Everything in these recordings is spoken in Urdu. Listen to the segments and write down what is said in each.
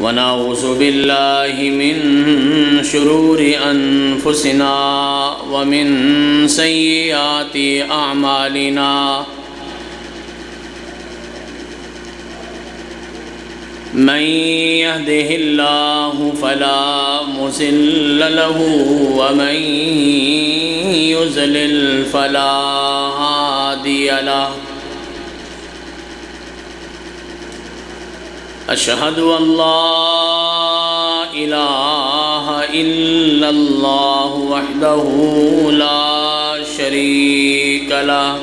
ونعوذ بالله من شرور أنفسنا ومن سيئات أعمالنا من يهده الله فلا مضل له ومن يضلل فلا هادي له أشهد أن لا إله إلا الله وحده لا شريك له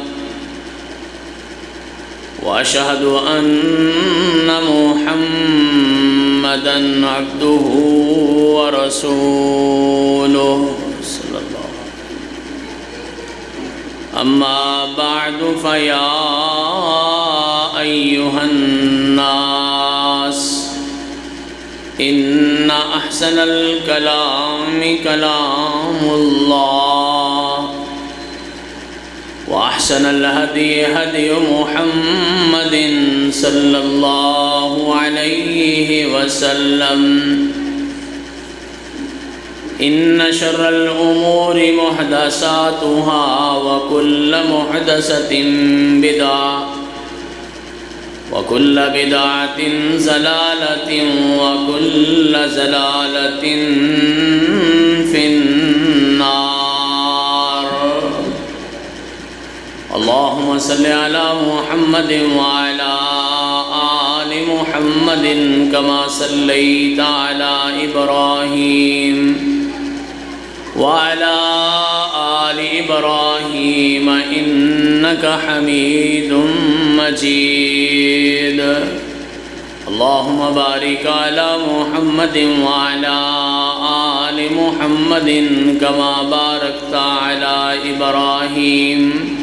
وأشهد أن محمدًا عبده ورسوله صلى الله عليه وسلم أما بعد فيا أيها الناس إن أحسن الكلام كلام الله وأحسن الهدي هدي محمد صلى الله عليه وسلم إن شر الأمور محدثاتها وكل محدثة بدعة وكل بدعة ضلالة وكل ضلالة في النار اللهم صل على محمد وعلى آل محمد كما صليت على إبراهيم وعلى آل إبراهيم إنك حميد مجيد اللهم بارك على محمد وعلى آل محمد كما باركت على إبراهيم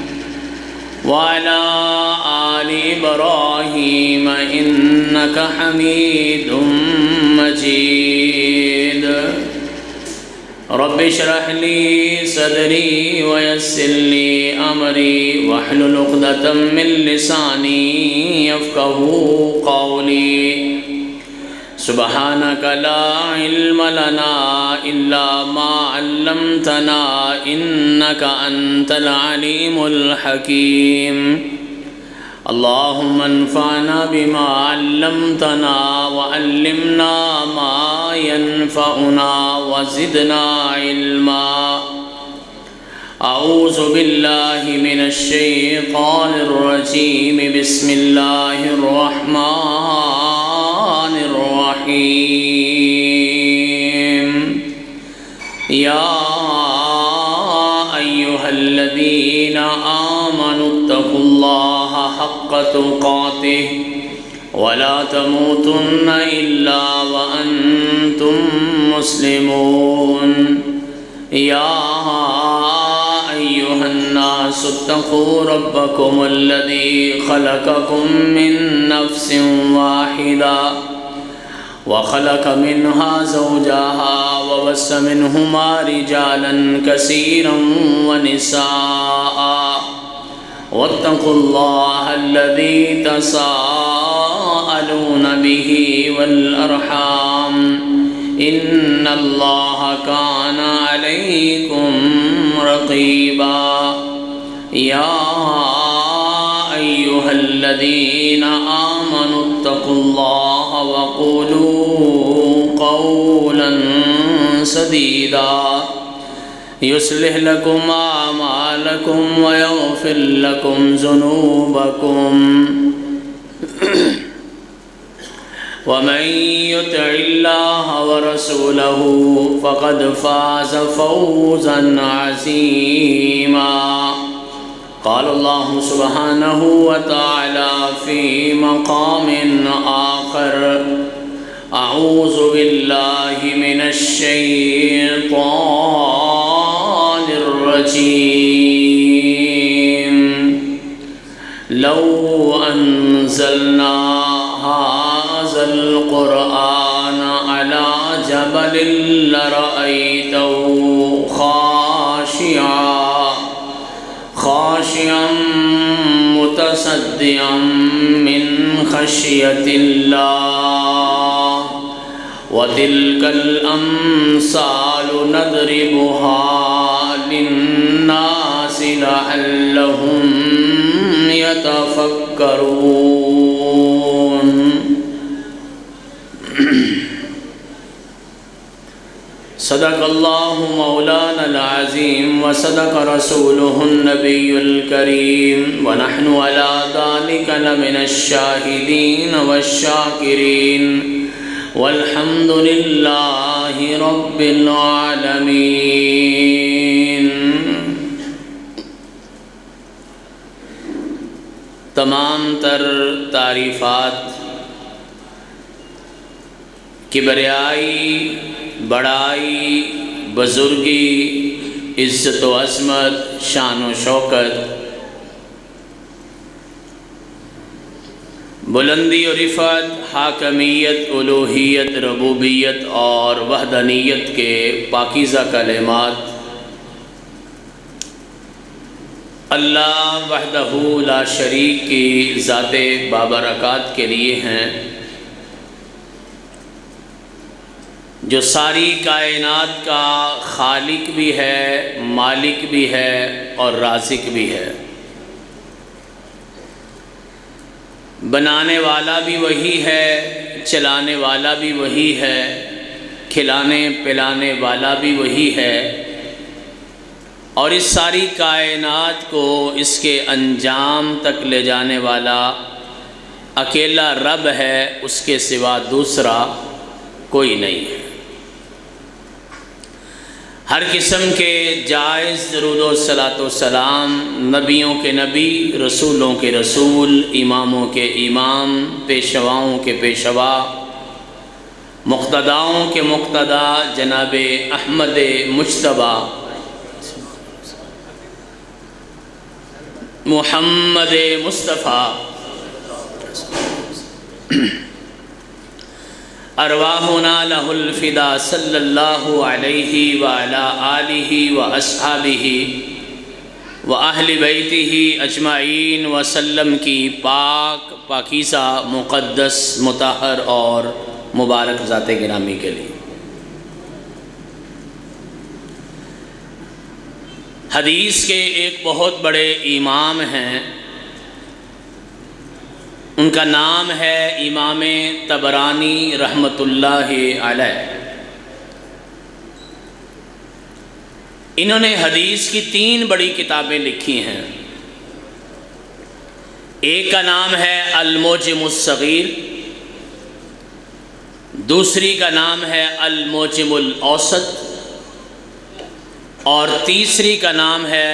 وعلى آل إبراهيم إنك حميد مجيد رب اشرح لي صدري ويسر لي أمري واحلل عقدة من لساني يفقهوا قولي سبحانك لا علم لنا إلا ما علمتنا إنك أنت العليم الحكيم اللهم انفعنا بما علمتنا وعلمنا ما ينفعنا وزدنا علما أعوذ بالله من الشيطان الرجيم بسم الله الرحمن الرحيم يا أيها الذين آمنوا اتقوا الله حق تقاته ولا تموتن إلا وأنتم مسلمون يا أيها الناس اتقوا ربكم الذي خلقكم من نفس واحدة وخلق منها زوجها وبث منهما رجالا كثيرا ونساء واتقوا الله الذي تساءلون به والأرحام إن الله كان عليكم رقيبا يا أيها الذين آمنوا اتقوا الله وقولوا قولا سديدا يصلح لكم أعمالكم ويغفر لكم ذنوبكم ومن يطع الله ورسوله فقد فاز فوزا عظيما قال الله سبحانه وتعالى في مقام آخر أعوذ بالله من الشيطان الرجيم لو أنزلنا هذا القرآن على جبل لرأيته خاشعا متصدعا من خشية الله وَتِلْكَ الْأَمْثَالُ نَضْرِبُهَا لِلنَّاسِ لَعَلَّهُمْ يَتَفَكَّرُونَ۔ صدق اللہ مولانا العظیم وصدق رسولہ النبی الکریم ونحن علی ذلک لمن الشاہدین والشاکرین والحمد للہ رب العالمین۔ تمام تر تعریفات کبریائی، بڑائی، بزرگی، عزت و عظمت، شان و شوکت، بلندی و رفعت، حاکمیت، الوہیت، ربوبیت اور وحدانیت کے پاکیزہ کلمات اللہ وحدہ لا شریک کی ذات بابرکات کے لیے ہیں، جو ساری کائنات کا خالق بھی ہے، مالک بھی ہے اور رازق بھی ہے۔ بنانے والا بھی وہی ہے، چلانے والا بھی وہی ہے، کھلانے پلانے والا بھی وہی ہے، اور اس ساری کائنات کو اس کے انجام تک لے جانے والا اکیلا رب ہے، اس کے سوا دوسرا کوئی نہیں ہے۔ ہر قسم کے جائز درود و صلاۃ و سلام نبیوں کے نبی، رسولوں کے رسول، اماموں کے امام، پیشواؤں کے پیشوا، مقتداؤں کے مقتدا جناب احمد مجتبیٰ محمد مصطفیٰ ارواحنا لہ الفدا صلی اللہ علیہ وعلی آلہ واصحابہ واہل بیتہ اجمعین وسلم کی پاک، پاکیزہ، مقدس، مطہر اور مبارک ذات گرامی کے لیے۔ حدیث کے ایک بہت بڑے امام ہیں، ان کا نام ہے امام طبرانی رحمۃ اللہ علیہ۔ انہوں نے حدیث کی 3 بڑی کتابیں لکھی ہیں۔ ایک کا نام ہے المعجم الصغیر، دوسری کا نام ہے المعجم الاوسط، اور تیسری کا نام ہے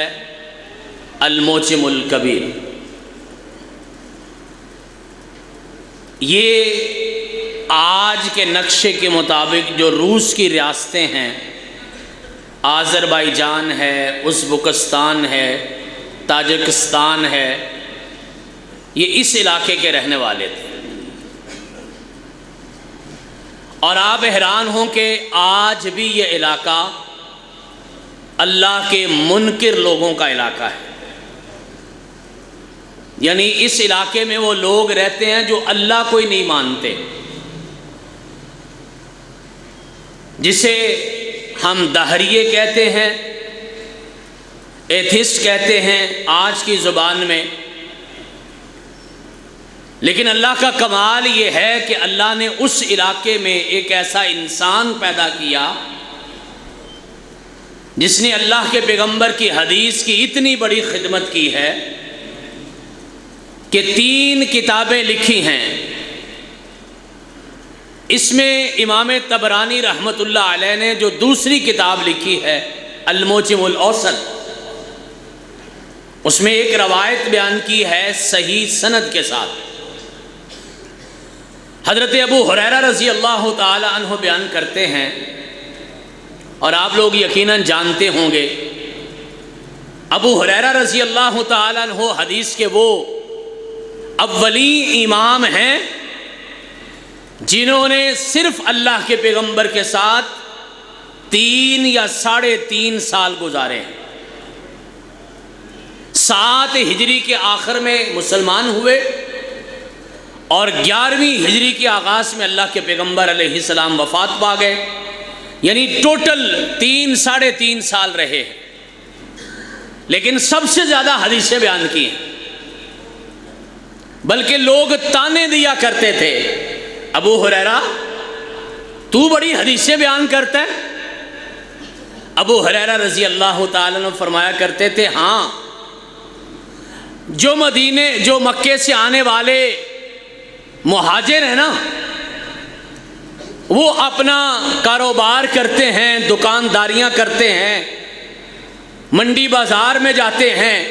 المعجم الکبیر۔ یہ آج کے نقشے کے مطابق جو روس کی ریاستیں ہیں، آذربائیجان ہے، ازبکستان ہے، تاجکستان ہے، یہ اس علاقے کے رہنے والے تھے۔ اور آپ حیران ہوں کہ آج بھی یہ علاقہ اللہ کے منکر لوگوں کا علاقہ ہے، یعنی اس علاقے میں وہ لوگ رہتے ہیں جو اللہ کو ہی نہیں مانتے، جسے ہم دہریے کہتے ہیں، ایتھسٹ کہتے ہیں آج کی زبان میں۔ لیکن اللہ کا کمال یہ ہے کہ اللہ نے اس علاقے میں ایک ایسا انسان پیدا کیا جس نے اللہ کے پیغمبر کی حدیث کی اتنی بڑی خدمت کی ہے کہ 3 کتابیں لکھی ہیں۔ اس میں امام طبرانی رحمۃ اللہ علیہ نے جو دوسری کتاب لکھی ہے المعجم الاوسط، اس میں ایک روایت بیان کی ہے صحیح سند کے ساتھ۔ حضرت ابو ہریرہ رضی اللہ تعالی عنہ بیان کرتے ہیں، اور آپ لوگ یقیناً جانتے ہوں گے، ابو ہریرہ رضی اللہ تعالی عنہ حدیث کے وہ اولین امام ہیں جنہوں نے صرف اللہ کے پیغمبر کے ساتھ 3 یا 3.5 سال گزارے ہیں۔ 7 ہجری کے آخر میں مسلمان ہوئے اور 11ویں ہجری کے آغاز میں اللہ کے پیغمبر علیہ السلام وفات پا گئے، یعنی ٹوٹل 3-3.5 سال رہے ہیں، لیکن سب سے زیادہ حدیثیں بیان کی ہیں، بلکہ لوگ تانے دیا کرتے تھے، ابو ہریرہ تو بڑی حدیثیں بیان کرتا ہے۔ ابو ہریرہ رضی اللہ تعالیٰ عنہ فرمایا کرتے تھے، ہاں جو مکے سے آنے والے مہاجر ہیں نا، وہ اپنا کاروبار کرتے ہیں، دکانداریاں کرتے ہیں، منڈی بازار میں جاتے ہیں،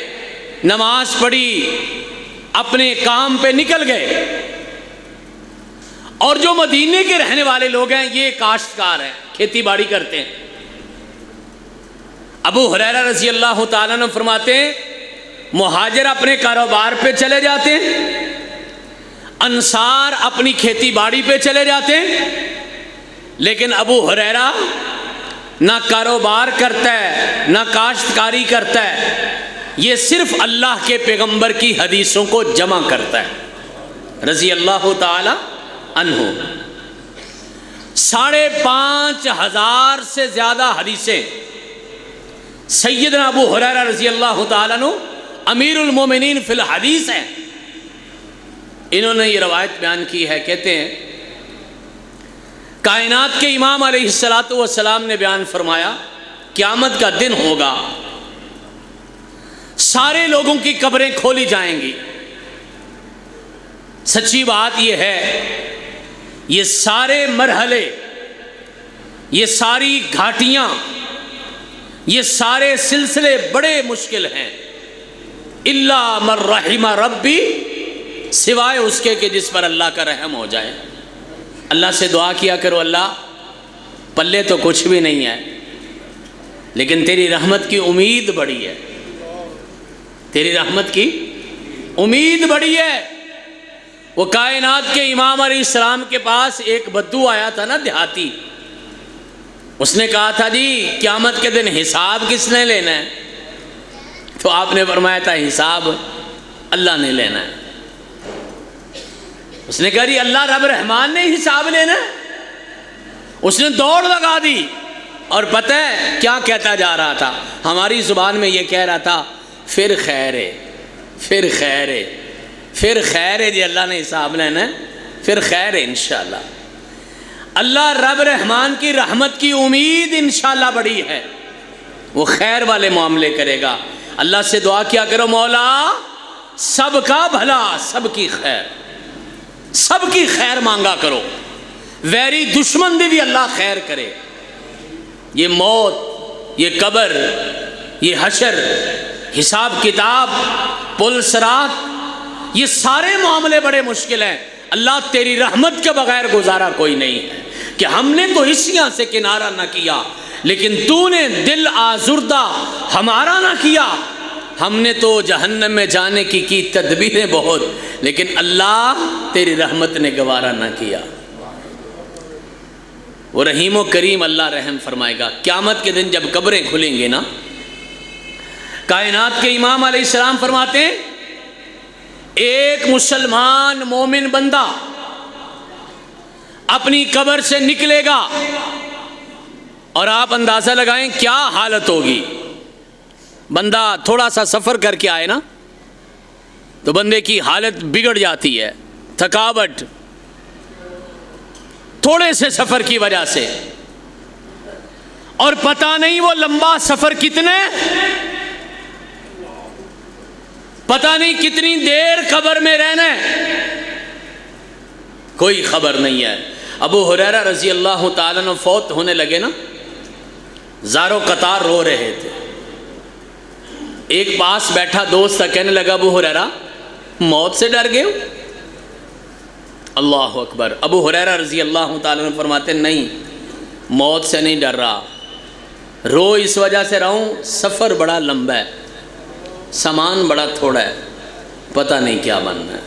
نماز پڑھی، اپنے کام پہ نکل گئے، اور جو مدینے کے رہنے والے لوگ ہیں یہ کاشتکار ہیں، کھیتی باڑی کرتے ہیں۔ ابو ہریرہ رضی اللہ تعالیٰ عنہ فرماتے ہیں مہاجر اپنے کاروبار پہ چلے جاتے ہیں، انصار اپنی کھیتی باڑی پہ چلے جاتے ہیں، لیکن ابو ہریرہ نہ کاروبار کرتا ہے نہ کاشتکاری کرتا ہے، یہ صرف اللہ کے پیغمبر کی حدیثوں کو جمع کرتا ہے رضی اللہ تعالی عنہ۔ 5,500 سے زیادہ حدیثیں سیدنا ابو ہریرہ رضی اللہ تعالیٰ عنہ امیر المومنین فی الحدیث ہیں، انہوں نے یہ روایت بیان کی ہے، کہتے ہیں کائنات کے امام علیہ السلام نے بیان فرمایا قیامت کا دن ہوگا، سارے لوگوں کی قبریں کھولی جائیں گی۔ سچی بات یہ ہے یہ سارے مرحلے، یہ ساری گھاٹیاں، یہ سارے سلسلے بڑے مشکل ہیں، الا من رحم ربی، سوائے اس کے کہ جس پر اللہ کا رحم ہو جائے۔ اللہ سے دعا کیا کرو، اللہ پلے تو کچھ بھی نہیں ہے لیکن تیری رحمت کی امید بڑی ہے، تیری رحمت کی امید بڑی ہے۔ وہ کائنات کے امام علیہ السلام کے پاس ایک بدو آیا تھا نا، دیہاتی، اس نے کہا تھا جی قیامت کے دن حساب کس نے لینا ہے؟ تو آپ نے فرمایا تھا حساب اللہ نے لینا ہے۔ اس نے کہا جی اللہ رب رحمان نے حساب لینا ہے؟ اس نے دوڑ لگا دی، اور پتہ ہے کیا کہتا جا رہا تھا؟ ہماری زبان میں یہ کہہ رہا تھا پھر خیر ہے، پھر خیر ہے، پھر خیر ہے جی، اللہ نے حساب لینا ہے، پھر خیر ہے انشاءاللہ۔ اللہ رب رحمان کی رحمت کی امید انشاءاللہ بڑی ہے، وہ خیر والے معاملے کرے گا۔ اللہ سے دعا کیا کرو، مولا سب کا بھلا، سب کی خیر، سب کی خیر مانگا کرو، ویری دشمن دی بھی اللہ خیر کرے۔ یہ موت، یہ قبر، یہ حشر، حساب کتاب، پل صراط، یہ سارے معاملے بڑے مشکل ہیں۔ اللہ تیری رحمت کے بغیر گزارا کوئی نہیں ہے، کہ ہم نے تو ہسیاں سے کنارہ نہ کیا لیکن تو نے دل آزردہ ہمارا نہ کیا، ہم نے تو جہنم میں جانے کی تدبیریں بہت، لیکن اللہ تیری رحمت نے گوارا نہ کیا۔ وہ رحیم و کریم اللہ رحم فرمائے گا۔ قیامت کے دن جب قبریں کھلیں گے نا، کائنات کے امام علیہ السلام فرماتے ہیں ایک مسلمان مومن بندہ اپنی قبر سے نکلے گا اور آپ اندازہ لگائیں کیا حالت ہوگی۔ بندہ تھوڑا سا سفر کر کے آئے نا تو بندے کی حالت بگڑ جاتی ہے، تھکاوٹ، تھوڑے سے سفر کی وجہ سے، اور پتہ نہیں وہ لمبا سفر کتنے، پتہ نہیں کتنی دیر قبر میں رہنا ہے، کوئی خبر نہیں ہے۔ ابو ہریرہ رضی اللہ تعالیٰ عنہ فوت ہونے لگے نا، زاروں قطار رو رہے تھے۔ ایک پاس بیٹھا دوست تھا، کہنے لگا ابو ہریرہ موت سے ڈر گئے ہو؟ اللہ اکبر۔ ابو ہریرہ رضی اللہ تعالیٰ عنہ فرماتے نہیں، موت سے نہیں ڈر رہا، رو اس وجہ سے رہا ہوں سفر بڑا لمبا ہے، سامان بڑا تھوڑا ہے، پتہ نہیں کیا بننا ہے۔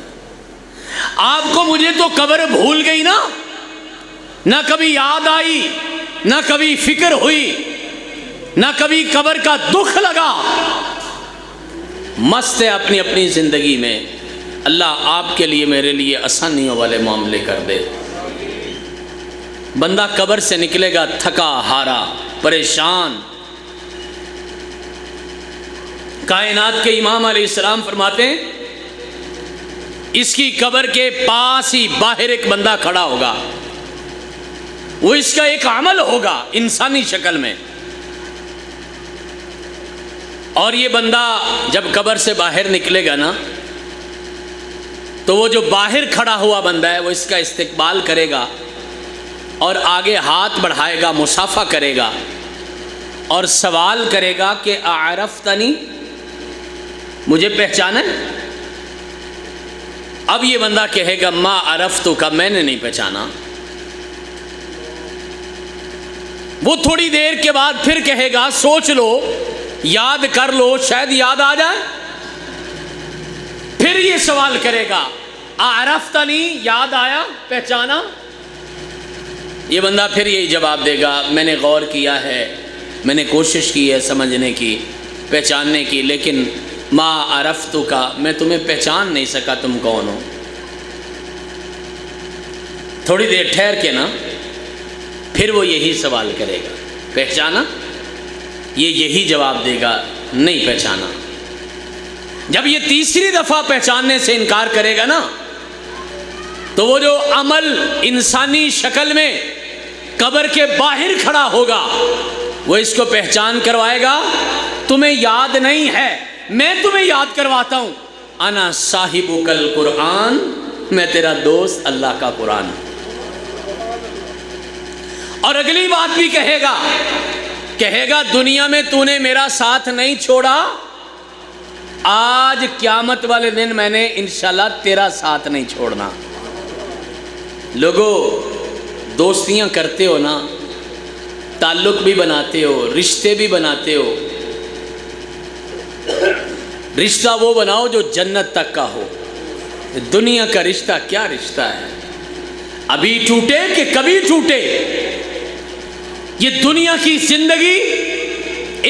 آپ کو مجھے تو قبر بھول گئی نا، نہ کبھی یاد آئی، نہ کبھی فکر ہوئی، نہ کبھی قبر کا دکھ لگا، مست ہے اپنی اپنی زندگی میں، اللہ آپ کے لیے میرے لیے آسانیوں والے معاملے کر دے۔ بندہ قبر سے نکلے گا تھکا ہارا پریشان۔ کائنات کے امام علیہ السلام فرماتے ہیں اس کی قبر کے پاس ہی باہر ایک بندہ کھڑا ہوگا، وہ اس کا ایک عمل ہوگا انسانی شکل میں، اور یہ بندہ جب قبر سے باہر نکلے گا نا تو وہ جو باہر کھڑا ہوا بندہ ہے وہ اس کا استقبال کرے گا اور آگے ہاتھ بڑھائے گا، مصافحہ کرے گا اور سوال کرے گا کہ اعرفتنی، مجھے پہچانا ہے؟ اب یہ بندہ کہے گا ما عرفتک، میں نے نہیں پہچانا۔ وہ تھوڑی دیر کے بعد پھر کہے گا سوچ لو، یاد کر لو، شاید یاد آ جائے۔ پھر یہ سوال کرے گا اعرفتنی، یاد آیا، پہچانا؟ یہ بندہ پھر یہی جواب دے گا میں نے غور کیا ہے، میں نے کوشش کی ہے سمجھنے کی، پہچاننے کی، لیکن ما عرفتک، میں تمہیں پہچان نہیں سکا، تم کون ہو۔ تھوڑی دیر ٹھہر کے نا پھر وہ یہی سوال کرے گا پہچانا؟ یہ یہی جواب دے گا نہیں پہچانا۔ جب یہ تیسری دفعہ پہچاننے سے انکار کرے گا نا تو وہ جو عمل انسانی شکل میں قبر کے باہر کھڑا ہوگا وہ اس کو پہچان کروائے گا، تمہیں یاد نہیں ہے، میں تمہیں یاد کرواتا ہوں، انا صاحبک القرآن، میں تیرا دوست اللہ کا قرآن۔ اور اگلی بات بھی کہے گا دنیا میں تو نے میرا ساتھ نہیں چھوڑا، آج قیامت والے دن میں نے انشاءاللہ تیرا ساتھ نہیں چھوڑنا۔ لوگوں، دوستیاں کرتے ہو نا، تعلق بھی بناتے ہو، رشتے بھی بناتے ہو، رشتہ وہ بناؤ جو جنت تک کا ہو۔ دنیا کا رشتہ کیا رشتہ ہے؟ ابھی ٹوٹے کہ کبھی ٹوٹے۔ یہ دنیا کی زندگی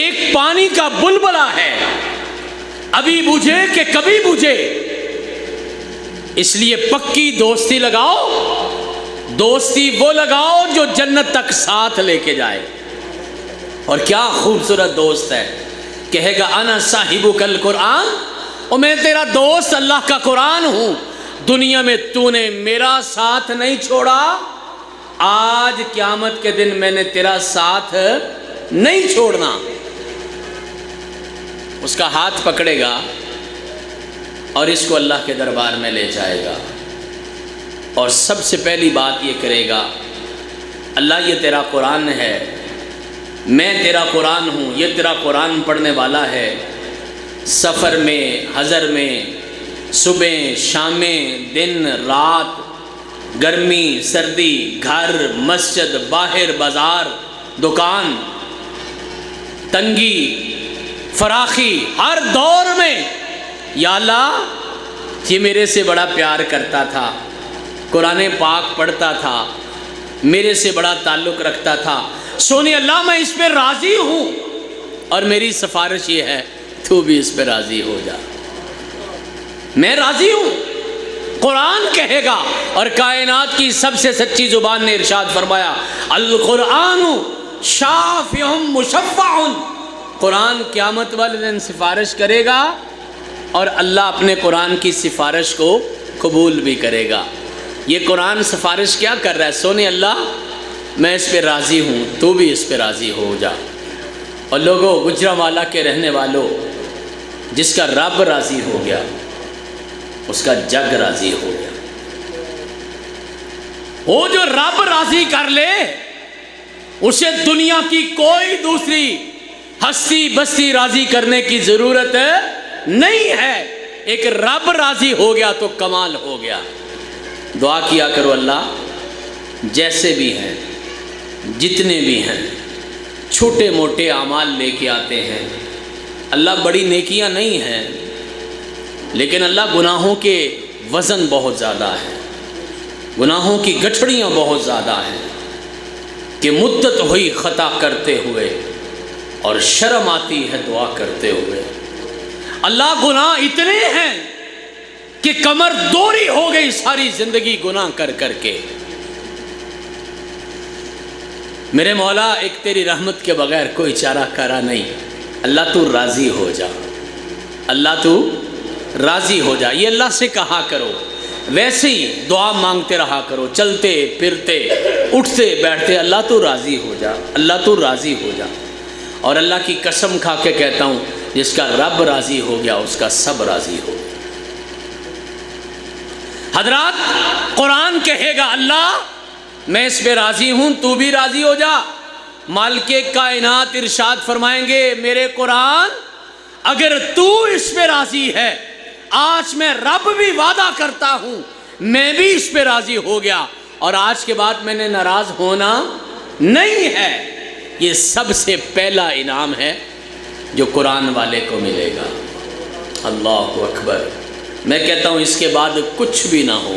ایک پانی کا بلبلہ ہے، ابھی بجھے کہ کبھی بجھے۔ اس لیے پکی دوستی لگاؤ، دوستی وہ لگاؤ جو جنت تک ساتھ لے کے جائے۔ اور کیا خوبصورت دوست ہے، کہے گا انا صاحبک القرآن، اور میں تیرا دوست اللہ کا قرآن ہوں، دنیا میں تو نے میرا ساتھ نہیں چھوڑا، آج قیامت کے دن میں نے تیرا ساتھ نہیں چھوڑنا۔ اس کا ہاتھ پکڑے گا اور اس کو اللہ کے دربار میں لے جائے گا، اور سب سے پہلی بات یہ کرے گا اللہ یہ تیرا قرآن ہے، میں تیرا قرآن ہوں، یہ تیرا قرآن پڑھنے والا ہے، سفر میں، حضر میں، صبح شامیں، دن رات، گرمی سردی، گھر مسجد، باہر بازار، دکان، تنگی فراخی، ہر دور میں یا اللہ یہ میرے سے بڑا پیار کرتا تھا، قرآن پاک پڑھتا تھا، میرے سے بڑا تعلق رکھتا تھا، سونے اللہ میں اس پہ راضی ہوں، اور میری سفارش یہ ہے تو بھی اس پہ راضی ہو جا، میں راضی ہوں۔ قرآن کہے گا، اور کائنات کی سب سے سچی زبان نے ارشاد فرمایا القرآن شافع مشفع، قرآن قیامت والے دن سفارش کرے گا اور اللہ اپنے قرآن کی سفارش کو قبول بھی کرے گا۔ یہ قرآن سفارش کیا کر رہا ہے؟ سونے اللہ میں اس پہ راضی ہوں، تو بھی اس پہ راضی ہو جا۔ اور لوگوں، گجرانوالہ کے رہنے والوں، جس کا رب راضی ہو گیا اس کا جگ راضی ہو گیا۔ وہ جو رب راضی کر لے اسے دنیا کی کوئی دوسری ہستی بستی راضی کرنے کی ضرورت نہیں ہے۔ ایک رب راضی ہو گیا تو کمال ہو گیا۔ دعا کیا کرو اللہ جیسے بھی ہیں، جتنے بھی ہیں، چھوٹے موٹے اعمال لے کے آتے ہیں، اللہ بڑی نیکیاں نہیں ہیں، لیکن اللہ گناہوں کے وزن بہت زیادہ ہے، گناہوں کی گٹھڑیاں بہت زیادہ ہیں کہ مدت ہوئی خطا کرتے ہوئے اور شرم آتی ہے دعا کرتے ہوئے۔ اللہ گناہ اتنے ہیں کہ کمر دوری ہو گئی ساری زندگی گناہ کر کر کے. میرے مولا ایک تیری رحمت کے بغیر کوئی چارہ کرا نہیں. اللہ تو راضی ہو جا، اللہ تو راضی ہو جا. یہ اللہ سے کہا کرو، ویسے ہی دعا مانگتے رہا کرو، چلتے پھرتے اٹھتے بیٹھتے، اللہ تو راضی ہو جا، اللہ تو راضی ہو جا. اور اللہ کی قسم کھا کے کہتا ہوں، جس کا رب راضی ہو گیا اس کا سب راضی ہو گیا. حضرات قرآن کہے گا اللہ میں اس پہ راضی ہوں، تو بھی راضی ہو جا. مالک کائنات ارشاد فرمائیں گے میرے قرآن اگر تو اس پہ راضی ہے، آج میں رب بھی وعدہ کرتا ہوں میں بھی اس پہ راضی ہو گیا، اور آج کے بعد میں نے ناراض ہونا نہیں ہے. یہ سب سے پہلا انعام ہے جو قرآن والے کو ملے گا. اللہ اکبر. میں کہتا ہوں اس کے بعد کچھ بھی نہ ہو،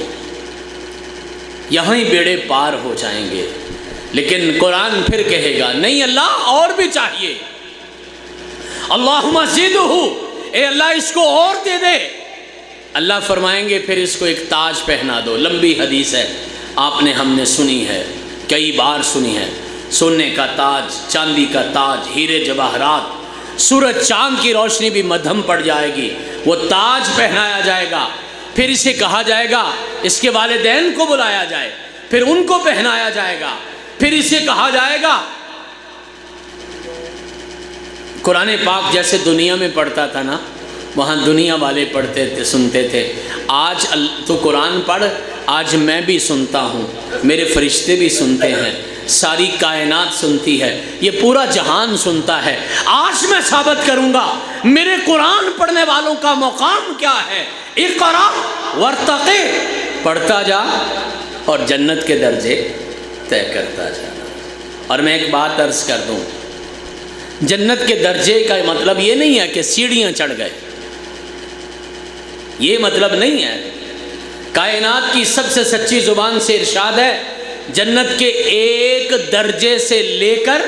یہاں ہی بیڑے پار ہو جائیں گے. لیکن قرآن پھر کہے گا نہیں اللہ اور بھی چاہیے. اللہم زدہ، اے اللہ اس کو اور دے دے. اللہ فرمائیں گے پھر اس کو ایک تاج پہنا دو. لمبی حدیث ہے، آپ نے ہم نے سنی ہے، کئی بار سنی ہے. سونے کا تاج، چاندی کا تاج، ہیرے جواہرات، سورج چاند کی روشنی بھی مدھم پڑ جائے گی، وہ تاج پہنایا جائے گا. پھر اسے کہا جائے گا اس کے والدین کو بلایا جائے، پھر ان کو پہنایا جائے گا. پھر اسے کہا جائے گا قرآن پاک جیسے دنیا میں پڑھتا تھا نا، وہاں دنیا والے پڑھتے تھے، سنتے تھے. آج تو قرآن پڑھ، آج میں بھی سنتا ہوں، میرے فرشتے بھی سنتے ہیں، ساری کائنات سنتی ہے، یہ پورا جہان سنتا ہے. آج میں ثابت کروں گا میرے قرآن پڑھنے والوں کا مقام کیا ہے. اقرا ورتقی، پڑھتا جا اور جنت کے درجے طے کرتا جا. اور میں ایک بات عرض کر دوں، جنت کے درجے کا مطلب یہ نہیں ہے کہ سیڑھیاں چڑھ گئے، یہ مطلب نہیں ہے. کائنات کی سب سے سچی زبان سے ارشاد ہے جنت کے ایک درجے سے لے کر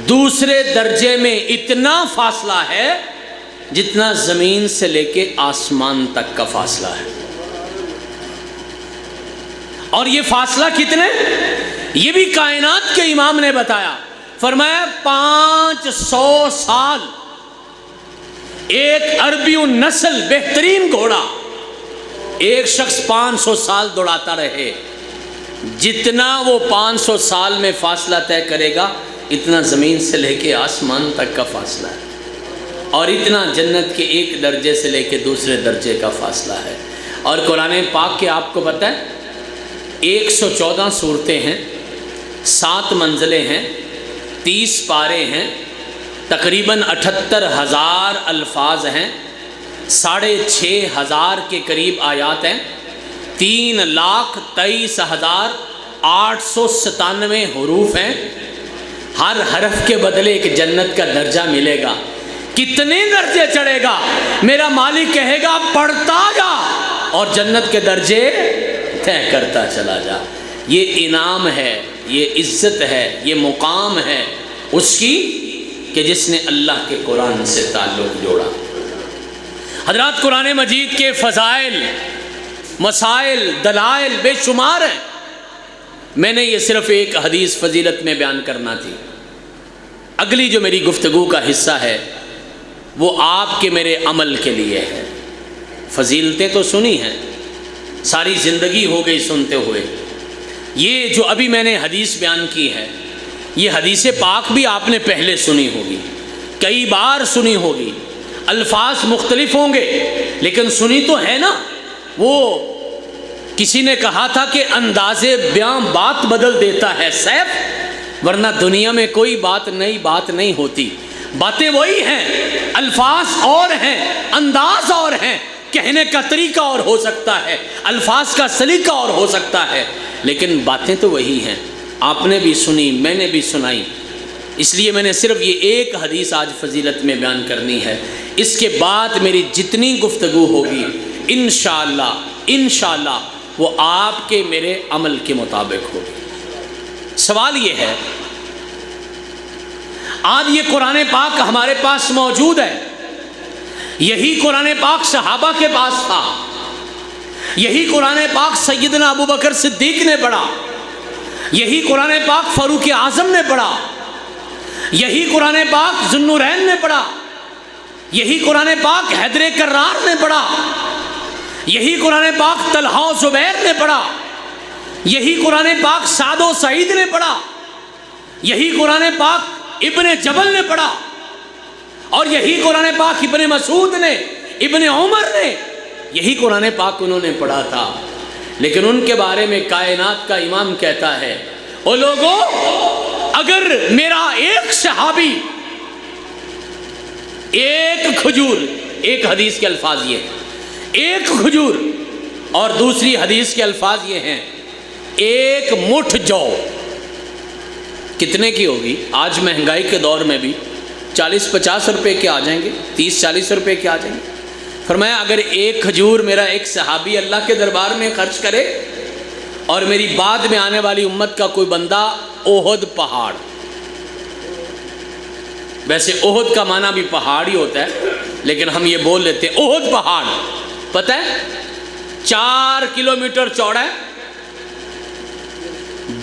دوسرے درجے میں اتنا فاصلہ ہے جتنا زمین سے لے کے آسمان تک کا فاصلہ ہے. اور یہ فاصلہ کتنے؟ یہ بھی کائنات کے امام نے بتایا. فرمایا 500 سال. ایک عربی نسل بہترین گھوڑا ایک شخص 500 سال دوڑاتا رہے، جتنا وہ 500 سال میں فاصلہ طے کرے گا اتنا زمین سے لے کے آسمان تک کا فاصلہ ہے، اور اتنا جنت کے ایک درجے سے لے کے دوسرے درجے کا فاصلہ ہے. اور قرآن پاک کے آپ کو پتہ ہے 114 صورتیں ہیں، 7 منزلیں ہیں، 30 پارے ہیں، تقریباً 78,000 الفاظ ہیں، 6,500 کے قریب آیات ہیں، 3,23,897 حروف ہیں. ہر حرف کے بدلے ایک جنت کا درجہ ملے گا. کتنے درجے چڑھے گا؟ میرا مالک کہے گا پڑھتا جا اور جنت کے درجے طے کرتا چلا جا. یہ انعام ہے، یہ عزت ہے، یہ مقام ہے اس کی کہ جس نے اللہ کے قرآن سے تعلق جوڑا. حضرات قرآن مجید کے فضائل، مسائل، دلائل بے شمار ہیں. میں نے یہ صرف ایک حدیث فضیلت میں بیان کرنا تھی. اگلی جو میری گفتگو کا حصہ ہے وہ آپ کے میرے عمل کے لیے ہے. فضیلتیں تو سنی ہیں، ساری زندگی ہو گئی سنتے ہوئے. یہ جو ابھی میں نے حدیث بیان کی ہے، یہ حدیث پاک بھی آپ نے پہلے سنی ہوگی، کئی بار سنی ہوگی، الفاظ مختلف ہوں گے لیکن سنی تو ہے نا. وہ کسی نے کہا تھا کہ انداز بیاں بات بدل دیتا ہے سیف، ورنہ دنیا میں کوئی نئی بات نہیں ہوتی. باتیں وہی ہیں، الفاظ اور ہیں، انداز اور ہیں، کہنے کا طریقہ اور ہو سکتا ہے، الفاظ کا سلیقہ اور ہو سکتا ہے، لیکن باتیں تو وہی ہیں. آپ نے بھی سنی، میں نے بھی سنائی. اس لیے میں نے صرف یہ ایک حدیث آج فضیلت میں بیان کرنی ہے. اس کے بعد میری جتنی گفتگو ہوگی انشاءاللہ وہ آپ کے میرے عمل کے مطابق ہوگی. سوال یہ ہے، آج یہ قرآن پاک ہمارے پاس موجود ہے، یہی قرآن پاک صحابہ کے پاس تھا، یہی قرآن پاک سیدنا ابو بکر صدیق نے پڑھا، یہی قرآن پاک فاروق اعظم نے پڑھا، یہی قرآن پاک ذو النورین نے پڑھا، یہی قرآن پاک حیدر کرار نے پڑھا، یہی قرآن پاک طلحہ و زبیر نے پڑھا، یہی قرآن پاک سعد و سعید نے پڑھا، یہی قرآن پاک ابن جبل نے پڑھا، اور یہی قرآن پاک ابن مسعود نے، ابن عمر نے، یہی قرآن پاک انہوں نے پڑھا تھا۔ لیکن ان کے بارے میں کائنات کا امام کہتا ہے، او لوگوں، اگر میرا ایک صحابی ایک کھجور، ایک حدیث کے الفاظ یہ ہیں ایک کھجور، اور دوسری حدیث کے الفاظ یہ ہیں ایک مٹھ جو، کتنے کی ہوگی؟ آج مہنگائی کے دور میں بھی 40-50 روپے کے آ جائیں گے، 30-40 روپے کے آ جائیں گے۔ فرمایا اگر ایک کھجور میرا ایک صحابی اللہ کے دربار میں خرچ کرے، اور میری بعد میں آنے والی امت کا کوئی بندہ احد پہاڑ، ویسے احد کا معنی بھی پہاڑ ہی ہوتا ہے، لیکن ہم یہ بول لیتے ہیں احد پہاڑ، پتہ ہے 4 کلومیٹر چوڑا ہے،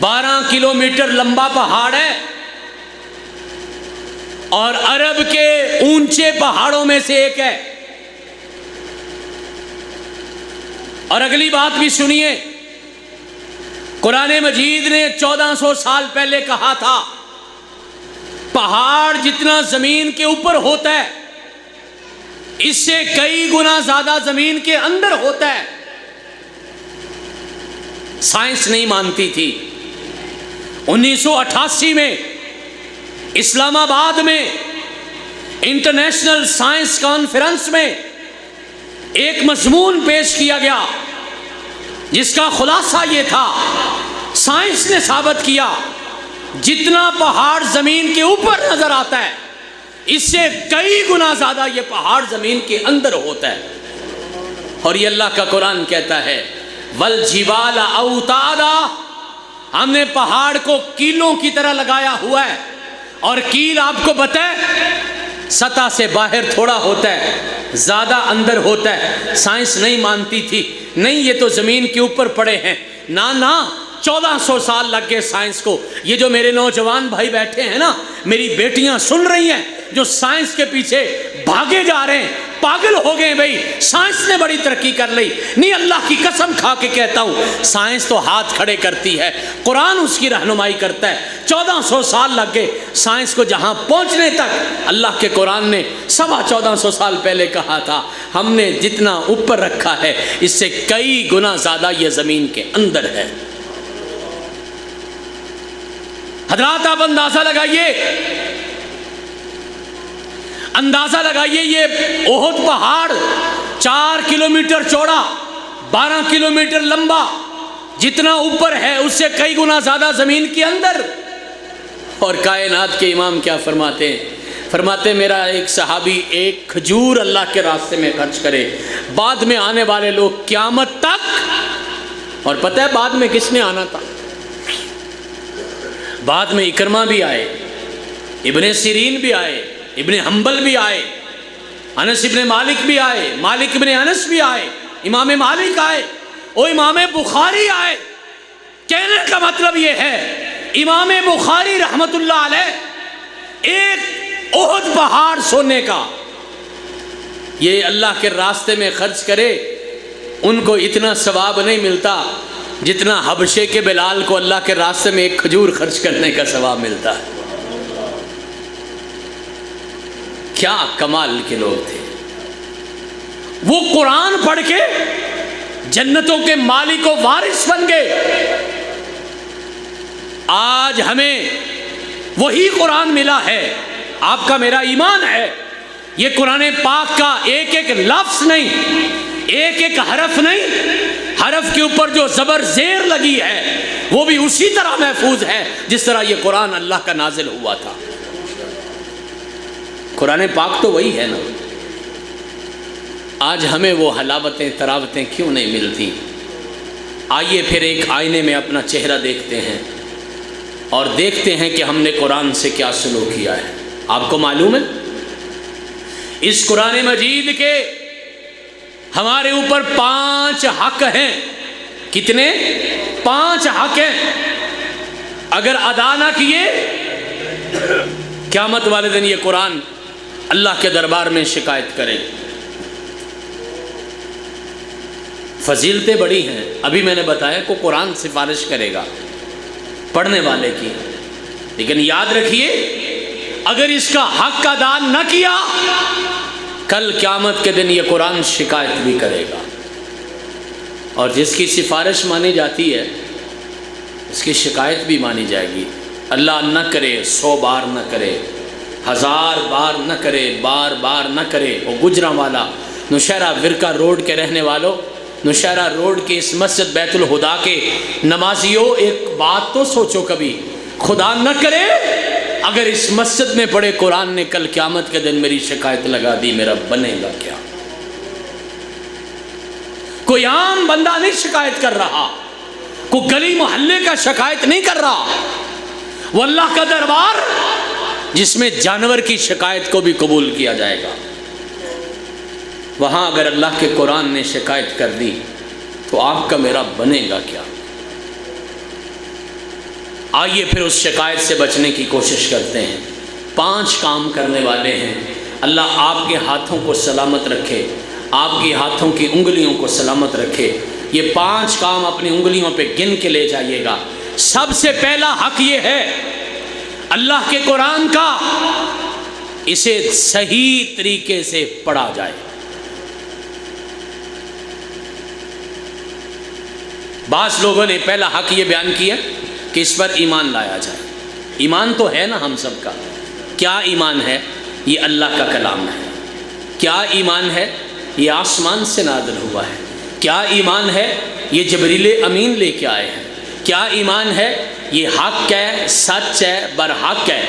12 کلومیٹر لمبا پہاڑ ہے، اور عرب کے اونچے پہاڑوں میں سے ایک ہے۔ اور اگلی بات بھی سنیے، قرآن مجید نے 1400 سال پہلے کہا تھا پہاڑ جتنا زمین کے اوپر ہوتا ہے اس سے کئی گنا زیادہ زمین کے اندر ہوتا ہے۔ سائنس نہیں مانتی تھی۔ 1988 میں اسلام آباد میں انٹرنیشنل سائنس کانفرنس میں ایک مضمون پیش کیا گیا جس کا خلاصہ یہ تھا، سائنس نے ثابت کیا جتنا پہاڑ زمین کے اوپر نظر آتا ہے اس سے کئی گنا زیادہ یہ پہاڑ زمین کے اندر ہوتا ہے۔ اور یہ اللہ کا قرآن کہتا ہے وَالْجِبَالَ أَوْتَادًا، ہم نے پہاڑ کو کیلوں کی طرح لگایا ہوا ہے، اور کیل آپ کو پتہ ہے سطح سے باہر تھوڑا ہوتا ہے، زیادہ اندر ہوتا ہے۔ سائنس نہیں مانتی تھی، نہیں یہ تو زمین کے اوپر پڑے ہیں، نہ 1400 سال لگ گئے سائنس کو۔ یہ جو میرے نوجوان بھائی بیٹھے ہیں نا، میری بیٹیاں سن رہی ہیں جو سائنس کے پیچھے بھاگے جا رہے ہیں، پاگل ہو گئے بھائی، سائنس نے بڑی ترقی کر لی۔ نہیں، اللہ کی قسم کھا کے کہتا ہوں سائنس تو ہاتھ کھڑے کرتی ہے، قرآن اس کی رہنمائی کرتا ہے۔ 1400 سال لگ گئے سائنس کو جہاں پہنچنے تک، اللہ کے قرآن نے 1450 سال پہلے کہا تھا ہم نے جتنا اوپر رکھا ہے اس سے کئی گنا زیادہ یہ زمین کے اندر ہے۔ حضرات آپ اندازہ لگائیے یہ احد پہاڑ 4 کلومیٹر چوڑا، 12 کلومیٹر لمبا، جتنا اوپر ہے اس سے کئی گنا زیادہ زمین کے اندر۔ اور کائنات کے امام کیا فرماتے ہیں؟ فرماتے میرا ایک صحابی ایک کھجور اللہ کے راستے میں خرچ کرے، بعد میں آنے والے لوگ قیامت تک، اور پتہ ہے بعد میں کس نے آنا تھا؟ بعد میں اکرمہ بھی آئے، ابن سیرین بھی آئے، ابن حنبل بھی آئے، انس ابن مالک بھی آئے، مالک ابن انس بھی آئے، امام مالک آئے، اور امام بخاری آئے۔ کہنے کا مطلب یہ ہے امام بخاری رحمت اللہ علیہ ایک احد پہاڑ سونے کا یہ اللہ کے راستے میں خرچ کرے، ان کو اتنا ثواب نہیں ملتا جتنا حبشے کے بلال کو اللہ کے راستے میں ایک کھجور خرچ کرنے کا ثواب ملتا ہے۔ کیا کمال کے لوگ تھے وہ، قرآن پڑھ کے جنتوں کے مالک و وارث بن گئے۔ آج ہمیں وہی قرآن ملا ہے، آپ کا میرا ایمان ہے یہ قرآن پاک کا ایک ایک لفظ نہیں، ایک ایک حرف نہیں، حرف کے اوپر جو زبر زیر لگی ہے وہ بھی اسی طرح محفوظ ہے جس طرح یہ قرآن اللہ کا نازل ہوا تھا۔ قرآن پاک تو وہی ہے نا۔ آج ہمیں وہ حلاوتیں تراوتیں کیوں نہیں ملتی؟ آئیے پھر ایک آئینے میں اپنا چہرہ دیکھتے ہیں اور دیکھتے ہیں کہ ہم نے قرآن سے کیا سلوک کیا ہے۔ آپ کو معلوم ہے اس قرآن مجید کے ہمارے اوپر 5 حق ہیں. کتنے؟ 5 حق ہیں. اگر ادا نہ کیے قیامت والے دن یہ قرآن اللہ کے دربار میں شکایت کرے. فضیلتیں بڑی ہیں. ابھی میں نے بتایا کہ قرآن سفارش کرے گا پڑھنے والے کی، لیکن یاد رکھیے اگر اس کا حق ادا نہ کیا کل قیامت کے دن یہ قرآن شکایت بھی کرے گا. اور جس کی سفارش مانی جاتی ہے اس کی شکایت بھی مانی جائے گی. اللہ نہ کرے 100 بار نہ کرے، 1000 بار نہ کرے، بار بار نہ کرے. وہ گجراں والا نوشہرہ ورکہ روڈ کے رہنے والوں، نوشہرہ روڈ کے اس مسجد بیت الہدا کے نمازیوں، ایک بات تو سوچو کبھی. خدا نہ کرے اگر اس مسجد میں پڑھے قرآن نے کل قیامت کے دن میری شکایت لگا دی، میرا بنے گا کیا؟ کوئی عام بندہ نہیں شکایت کر رہا، کوئی گلی محلے کا شکایت نہیں کر رہا. وہ اللہ کا دربار جس میں جانور کی شکایت کو بھی قبول کیا جائے گا. وہاں اگر اللہ کے قرآن نے شکایت کر دی تو آپ کا میرا بنے گا کیا؟ آئیے پھر اس شکایت سے بچنے کی کوشش کرتے ہیں. 5 کام کرنے والے ہیں. اللہ آپ کے ہاتھوں کو سلامت رکھے، آپ کے ہاتھوں کی انگلیوں کو سلامت رکھے. یہ 5 کام اپنی انگلیوں پہ گن کے لے جائیے گا. سب سے پہلا حق یہ ہے اللہ کے قرآن کا، اسے صحیح طریقے سے پڑھا جائے. بعض لوگوں نے پہلا حق یہ بیان کیا کہ اس پر ایمان لایا جائے. ایمان تو ہے نا ہم سب کا. کیا ایمان ہے؟ یہ اللہ کا کلام ہے. کیا ایمان ہے؟ یہ آسمان سے نازل ہوا ہے. کیا ایمان ہے؟ یہ جبریل امین لے کے آئے ہیں. کیا ایمان ہے؟ یہ حق ہے، سچ ہے، برحق ہے.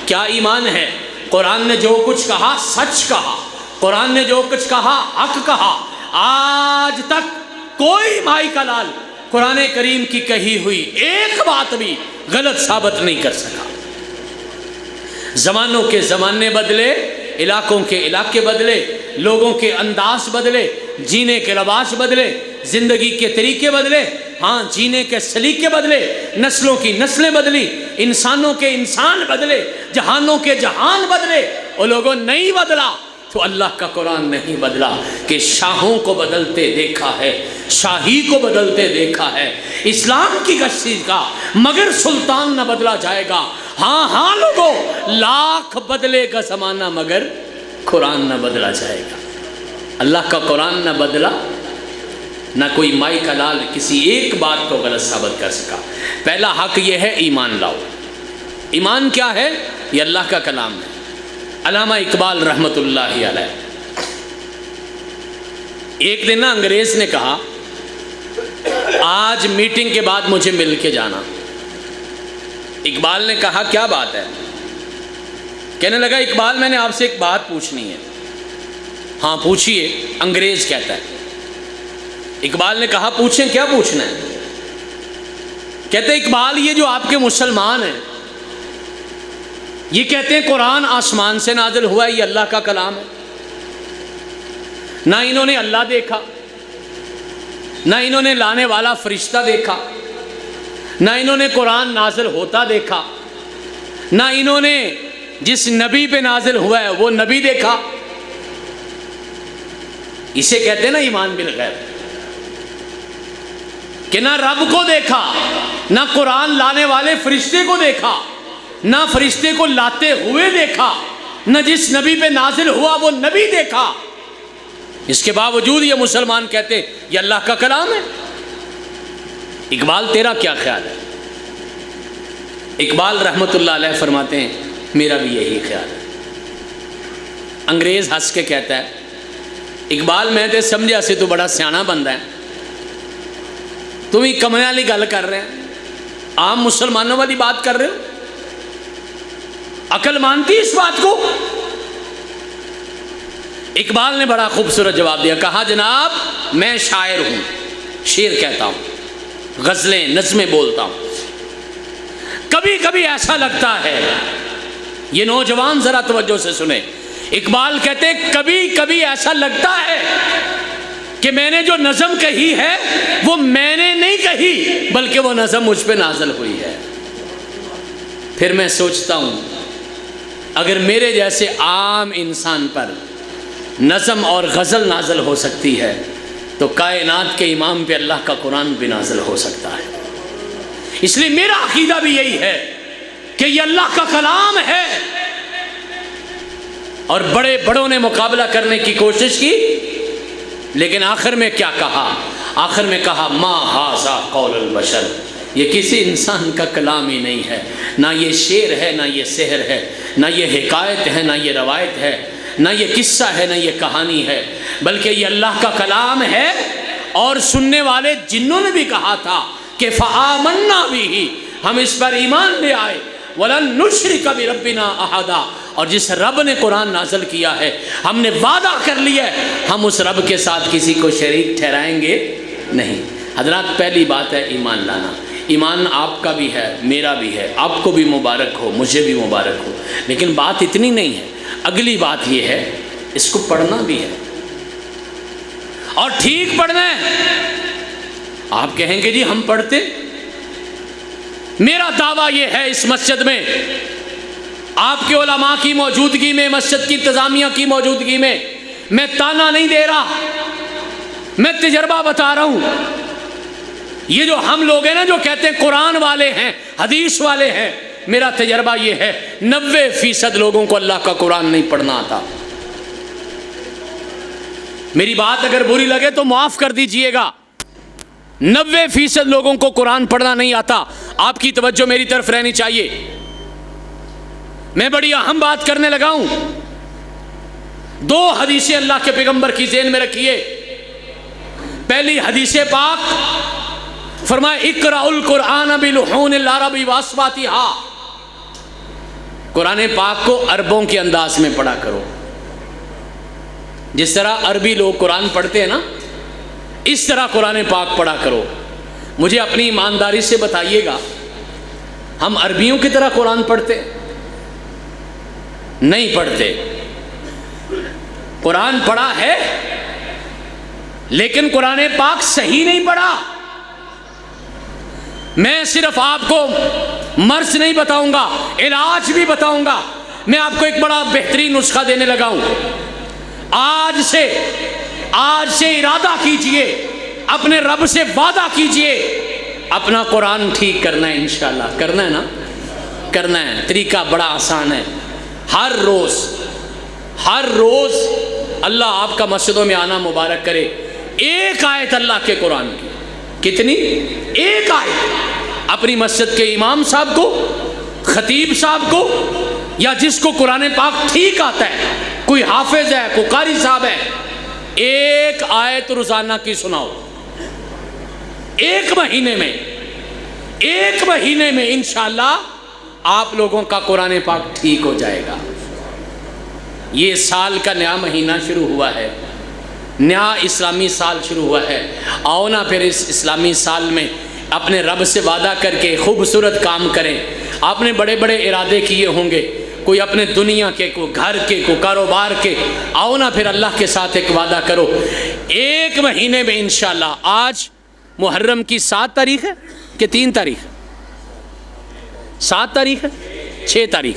کیا ایمان ہے؟ قرآن نے جو کچھ کہا سچ کہا، قرآن نے جو کچھ کہا حق کہا. آج تک کوئی مائی کا لال قرآن کریم کی کہی ہوئی ایک بات بھی غلط ثابت نہیں کر سکا. زمانوں کے زمانے بدلے، علاقوں کے علاقے بدلے، لوگوں کے انداز بدلے، جینے کے رواج بدلے، زندگی کے طریقے بدلے، ہاں جینے کے سلیقے بدلے، نسلوں کی نسلیں بدلی، انسانوں کے انسان بدلے، جہانوں کے جہان بدلے. وہ لوگوں نہیں بدلا تو اللہ کا قرآن نہیں بدلا کہ شاہوں کو بدلتے دیکھا ہے، شاہی کو بدلتے دیکھا ہے. اسلام کی کشتی کا مگر سلطان نہ بدلا جائے گا. ہاں ہاں لوگوں، لاکھ بدلے کا زمانہ مگر قرآن نہ بدلا جائے گا. اللہ کا قرآن نہ بدلا، نہ کوئی مائی کا لال کسی ایک بات کو غلط ثابت کر سکا. پہلا حق یہ ہے ایمان لاؤ. ایمان کیا ہے؟ یہ اللہ کا کلام ہے. علامہ اقبال رحمۃ اللہ علیہ ایک دن نا انگریز نے کہا آج میٹنگ کے بعد مجھے مل کے جانا. اقبال نے کہا کیا بات ہے؟ کہنے لگا اقبال میں نے آپ سے ایک بات پوچھنی ہے. ہاں پوچھئے. انگریز کہتا ہے. اقبال نے کہا پوچھیں، کیا پوچھنا ہے؟ کہتے اقبال یہ جو آپ کے مسلمان ہیں یہ کہتے ہیں قرآن آسمان سے نازل ہوا ہے، یہ اللہ کا کلام ہے. نہ انہوں نے اللہ دیکھا، نہ انہوں نے لانے والا فرشتہ دیکھا، نہ انہوں نے قرآن نازل ہوتا دیکھا، نہ انہوں نے جس نبی پہ نازل ہوا ہے وہ نبی دیکھا. اسے کہتے ہیں نا ایمان بالغیب، کہ نہ رب کو دیکھا، نہ قرآن لانے والے فرشتے کو دیکھا، نہ فرشتے کو لاتے ہوئے دیکھا، نہ جس نبی پہ نازل ہوا وہ نبی دیکھا. اس کے باوجود یہ مسلمان کہتے یہ اللہ کا کلام ہے. اقبال تیرا کیا خیال ہے؟ اقبال رحمۃ اللہ علیہ فرماتے ہیں میرا بھی یہی خیال ہے. انگریز ہنس کے کہتا ہے اقبال میں تے سمجھا سے تو بڑا سیانا بندہ ہے، تم ہی کمرے والی گل کر رہے ہیں، عام مسلمانوں والی بات کر رہے ہو. عقل مانتی اس بات کو؟ اقبال نے بڑا خوبصورت جواب دیا. کہا جناب میں شاعر ہوں، شعر کہتا ہوں، غزلیں نظمیں بولتا ہوں. کبھی کبھی ایسا لگتا ہے، یہ نوجوان ذرا توجہ سے سنیں، اقبال کہتے کبھی کبھی ایسا لگتا ہے کہ میں نے جو نظم کہی ہے وہ میں نے نہیں کہی بلکہ وہ نظم مجھ پہ نازل ہوئی ہے۔ پھر میں سوچتا ہوں اگر میرے جیسے عام انسان پر نظم اور غزل نازل ہو سکتی ہے تو کائنات کے امام پہ اللہ کا قرآن بھی نازل ہو سکتا ہے۔ اس لیے میرا عقیدہ بھی یہی ہے کہ یہ اللہ کا کلام ہے، اور بڑے بڑوں نے مقابلہ کرنے کی کوشش کی لیکن آخر میں کیا کہا؟ آخر میں کہا ما ھذا قول البشر، یہ کسی انسان کا کلام ہی نہیں ہے، نہ یہ شعر ہے، نہ یہ سحر ہے، نہ یہ حکایت ہے، نہ یہ روایت ہے، نہ یہ قصہ ہے، نہ یہ کہانی ہے، بلکہ یہ اللہ کا کلام ہے۔ اور سننے والے جنوں نے بھی کہا تھا کہ فآمنا بہ، ہم اس پر ایمان لے آئے، وَلَن نُشْرِكَ بِرَبِّنَا أَحَدًا، اور جس رب نے قرآن نازل کیا ہے ہم نے وعدہ کر لیا ہے ہم اس رب کے ساتھ کسی کو شریک ٹھہرائیں گے نہیں۔ حضرات پہلی بات ہے ایمان لانا۔ ایمان آپ کا بھی ہے، میرا بھی ہے، آپ کو بھی مبارک ہو، مجھے بھی مبارک ہو، لیکن بات اتنی نہیں ہے۔ اگلی بات یہ ہے اس کو پڑھنا بھی ہے اور ٹھیک پڑھنا ہے۔ آپ کہیں گے جی ہم پڑھتے، میرا دعویٰ یہ ہے اس مسجد میں آپ کے علماء کی موجودگی میں، مسجد کی انتظامیہ کی موجودگی میں تانا نہیں دے رہا، میں تجربہ بتا رہا ہوں۔ یہ جو ہم لوگ ہیں نا جو کہتے ہیں قرآن والے ہیں، حدیث والے ہیں، میرا تجربہ یہ ہے 90% لوگوں کو اللہ کا قرآن نہیں پڑھنا آتا۔ میری بات اگر بری لگے تو معاف کر دیجئے گا، 90% لوگوں کو قرآن پڑھنا نہیں آتا۔ آپ کی توجہ میری طرف رہنی چاہیے۔ میں بڑی اہم بات کرنے لگا ہوں۔ 2 حدیثیں اللہ کے پیغمبر کی ذہن میں رکھیے۔ پہلی حدیث پاک فرمائے اقرأوا القرآن بلحون العرب واصواتها، قرآن پاک کو عربوں کے انداز میں پڑھا کرو۔ جس طرح عربی لوگ قرآن پڑھتے ہیں نا اس طرح قرآن پاک پڑھا کرو۔ مجھے اپنی ایمانداری سے بتائیے گا ہم عربیوں کی طرح قرآن پڑھتے؟ نہیں پڑھتے۔ قرآن پڑھا ہے لیکن قرآن پاک صحیح نہیں پڑھا۔ میں صرف آپ کو مرض نہیں بتاؤں گا، علاج بھی بتاؤں گا۔ میں آپ کو ایک بڑا بہترین نسخہ دینے لگا ہوں۔ آج سے ارادہ کیجئے، اپنے رب سے وعدہ کیجئے اپنا قرآن ٹھیک کرنا ہے۔ انشاءاللہ کرنا ہے نا؟ کرنا ہے۔ طریقہ بڑا آسان ہے۔ ہر روز اللہ آپ کا مسجدوں میں آنا مبارک کرے، ایک آیت اللہ کے قرآن کی، کتنی؟ ایک آیت اپنی مسجد کے امام صاحب کو، خطیب صاحب کو، یا جس کو قرآن پاک ٹھیک آتا ہے، کوئی حافظ ہے، کوئی قاری صاحب ہے، ایک آیت روزانہ کی سناؤ۔ ایک مہینے میں انشاءاللہ آپ لوگوں کا قرآن پاک ٹھیک ہو جائے گا۔ یہ سال کا نیا مہینہ شروع ہوا ہے، نیا اسلامی سال شروع ہوا ہے۔ آؤ نا پھر اس اسلامی سال میں اپنے رب سے وعدہ کر کے خوبصورت کام کریں۔ آپ نے بڑے بڑے ارادے کیے ہوں گے، کوئی اپنے دنیا کے، کوئی گھر کے، کوئی کاروبار کے۔ آؤ نا پھر اللہ کے ساتھ ایک وعدہ کرو، ایک مہینے میں انشاءاللہ۔ آج محرم کی 7 تاریخ ہے کہ 3 تاریخ؟ 7 تاریخ ہے، 6 تاریخ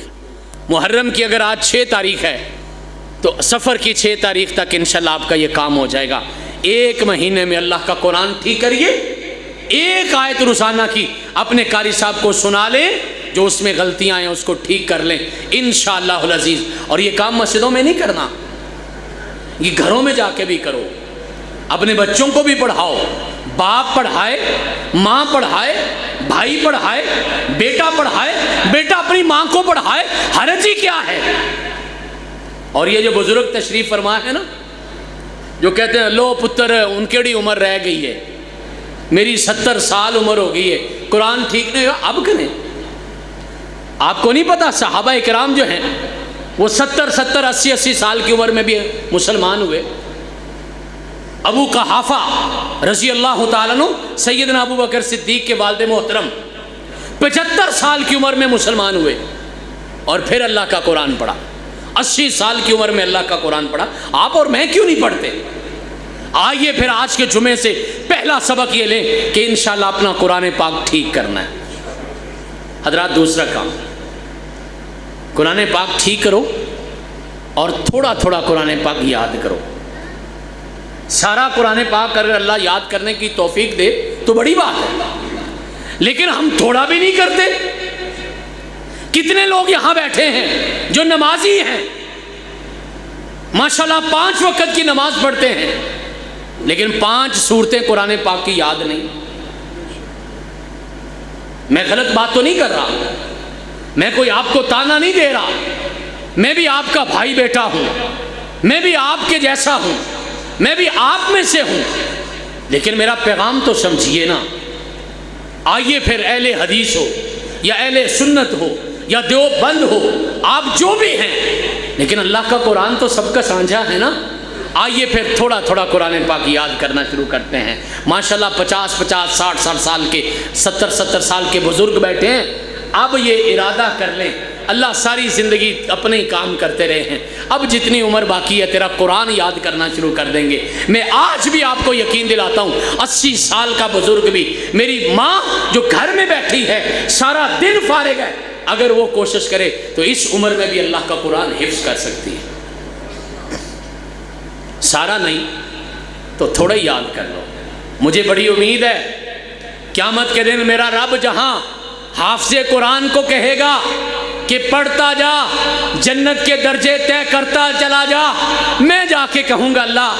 محرم کی۔ اگر آج 6 تاریخ ہے تو سفر کی 6 تاریخ تک انشاءاللہ آپ کا یہ کام ہو جائے گا۔ ایک مہینے میں اللہ کا قرآن ٹھیک کریے، ایک آیت روزانہ کی اپنے قاری صاحب کو سنا لیں، جو اس میں غلطیاں ہیں اس کو ٹھیک کر لیں انشاءاللہ العزیز۔ اور یہ کام مسجدوں میں نہیں کرنا، یہ گھروں میں جا کے بھی کرو، اپنے بچوں کو بھی پڑھاؤ۔ باپ پڑھائے، ماں پڑھائے، بھائی پڑھائے، بیٹا پڑھائے، بیٹا اپنی ماں کو پڑھائے، حرج ہی کیا ہے؟ اور یہ جو بزرگ تشریف فرما ہے نا، جو کہتے ہیں لو پتر ان کیڑی عمر رہ گئی ہے، میری 70 سال عمر ہو گئی ہے، قرآن ٹھیک نہیں ہوا، اب کریں۔ آپ کو نہیں پتا صحابہ اکرام جو ہیں وہ 70 80 سال کی عمر میں بھی مسلمان ہوئے۔ ابو قحافہ رضی اللہ تعالیٰ عنہ سیدنا ابو بکر صدیق کے والد محترم 75 سال کی عمر میں مسلمان ہوئے اور پھر اللہ کا قرآن پڑھا۔ 80 سال کی عمر میں اللہ کا قرآن پڑھا۔ آپ اور میں کیوں نہیں پڑھتے؟ آئیے پھر آج کے جمعے سے پہلا سبق یہ لیں کہ انشاءاللہ اپنا قرآن پاک ٹھیک کرنا ہے۔ حضرات دوسرا کام، قرآن پاک ٹھیک کرو اور تھوڑا تھوڑا قرآن پاک یاد کرو۔ سارا قرآن پاک اگر اللہ یاد کرنے کی توفیق دے تو بڑی بات ہے، لیکن ہم تھوڑا بھی نہیں کرتے۔ کتنے لوگ یہاں بیٹھے ہیں جو نمازی ہیں، ماشاءاللہ 5 وقت کی نماز پڑھتے ہیں، لیکن 5 سورتیں قرآن پاک کی یاد نہیں۔ میں غلط بات تو نہیں کر رہا، میں کوئی آپ کو تانا نہیں دے رہا، میں بھی آپ کا بھائی بیٹا ہوں، میں بھی آپ کے جیسا ہوں، میں بھی آپ میں سے ہوں، لیکن میرا پیغام تو سمجھیے نا۔ آئیے پھر اہل حدیث ہو یا اہل سنت ہو یا دیوبند ہو، آپ جو بھی ہیں، لیکن اللہ کا قرآن تو سب کا سانجھا ہے نا۔ آئیے پھر تھوڑا تھوڑا قرآن پاک یاد کرنا شروع کرتے ہیں۔ ماشاءاللہ 50 60 سال کے 70 سال کے بزرگ بیٹھے ہیں۔ اب یہ ارادہ کر لیں، اللہ ساری زندگی اپنے ہی کام کرتے رہے ہیں، اب جتنی عمر باقی ہے تیرا قرآن یاد کرنا شروع کر دیں گے۔ میں آج بھی آپ کو یقین دلاتا ہوں، 80 سال کا بزرگ بھی، میری ماں جو گھر میں بیٹھی ہے سارا دن فارغ ہے، اگر وہ کوشش کرے تو اس عمر میں بھی اللہ کا قرآن حفظ کر سکتی ہے۔ سارا نہیں تو تھوڑا ہی یاد کر لو۔ مجھے بڑی امید ہے قیامت کے دن میرا رب جہاں حافظ قرآن کو کہے گا کہ پڑھتا جا، جنت کے درجے طے کرتا چلا جا، میں جا کے کہوں گا اللہ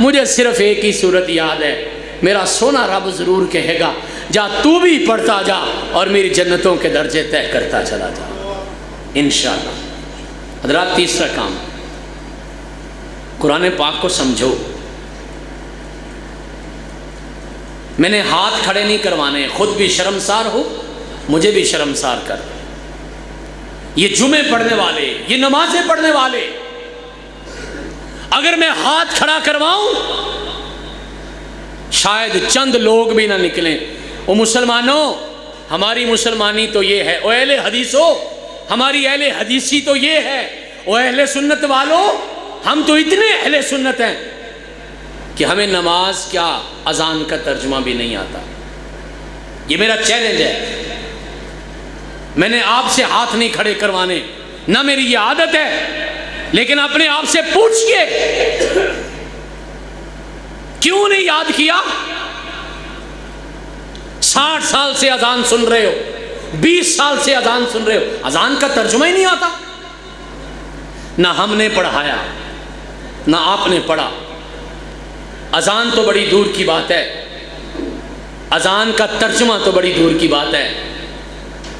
مجھے صرف ایک ہی صورت یاد ہے، میرا سونا رب ضرور کہے گا جا تو بھی پڑھتا جا اور میری جنتوں کے درجے طے کرتا چلا جا انشاءاللہ۔ حضرات تیسرا کام، قرآن پاک کو سمجھو۔ میں نے ہاتھ کھڑے نہیں کروانے، خود بھی شرمسار ہو، مجھے بھی شرمسار کر۔ یہ جمعے پڑھنے والے، یہ نمازیں پڑھنے والے، اگر میں ہاتھ کھڑا کرواؤں شاید چند لوگ بھی نہ نکلیں۔ او مسلمانوں، ہماری مسلمانی تو یہ ہے، او اہل حدیثو ہماری اہل حدیثی تو یہ ہے، او اہل سنت والوں ہم تو اتنے اہل سنت ہیں کہ ہمیں نماز کیا اذان کا ترجمہ بھی نہیں آتا۔ یہ میرا چیلنج ہے، میں نے آپ سے ہاتھ نہیں کھڑے کروانے، نہ میری یہ عادت ہے، لیکن اپنے آپ سے پوچھئے کیوں نہیں یاد کیا؟ 60 سال سے اذان سن رہے ہو، 20 سال سے اذان سن رہے ہو، اذان کا ترجمہ ہی نہیں آتا۔ نہ ہم نے پڑھایا نہ آپ نے پڑھا۔ اذان تو بڑی دور کی بات ہے، اذان کا ترجمہ تو بڑی دور کی بات ہے۔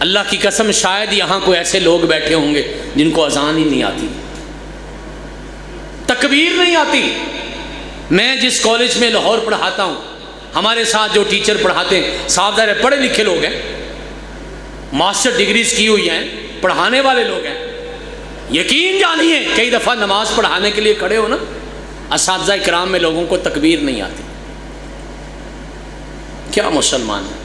اللہ کی قسم شاید یہاں کوئی ایسے لوگ بیٹھے ہوں گے جن کو اذان ہی نہیں آتی، تکبیر نہیں آتی۔ میں جس کالج میں لاہور پڑھاتا ہوں، ہمارے ساتھ جو ٹیچر پڑھاتے ہیں صاحب ظاہر پڑھے لکھے لوگ ہیں، ماسٹر ڈگریز کی ہوئی ہیں، پڑھانے والے لوگ ہیں۔ یقین جانیے کئی دفعہ نماز پڑھانے کے لیے کھڑے ہو نا، اساتذہ کرام میں لوگوں کو تکبیر نہیں آتی۔ کیا مسلمان ہے؟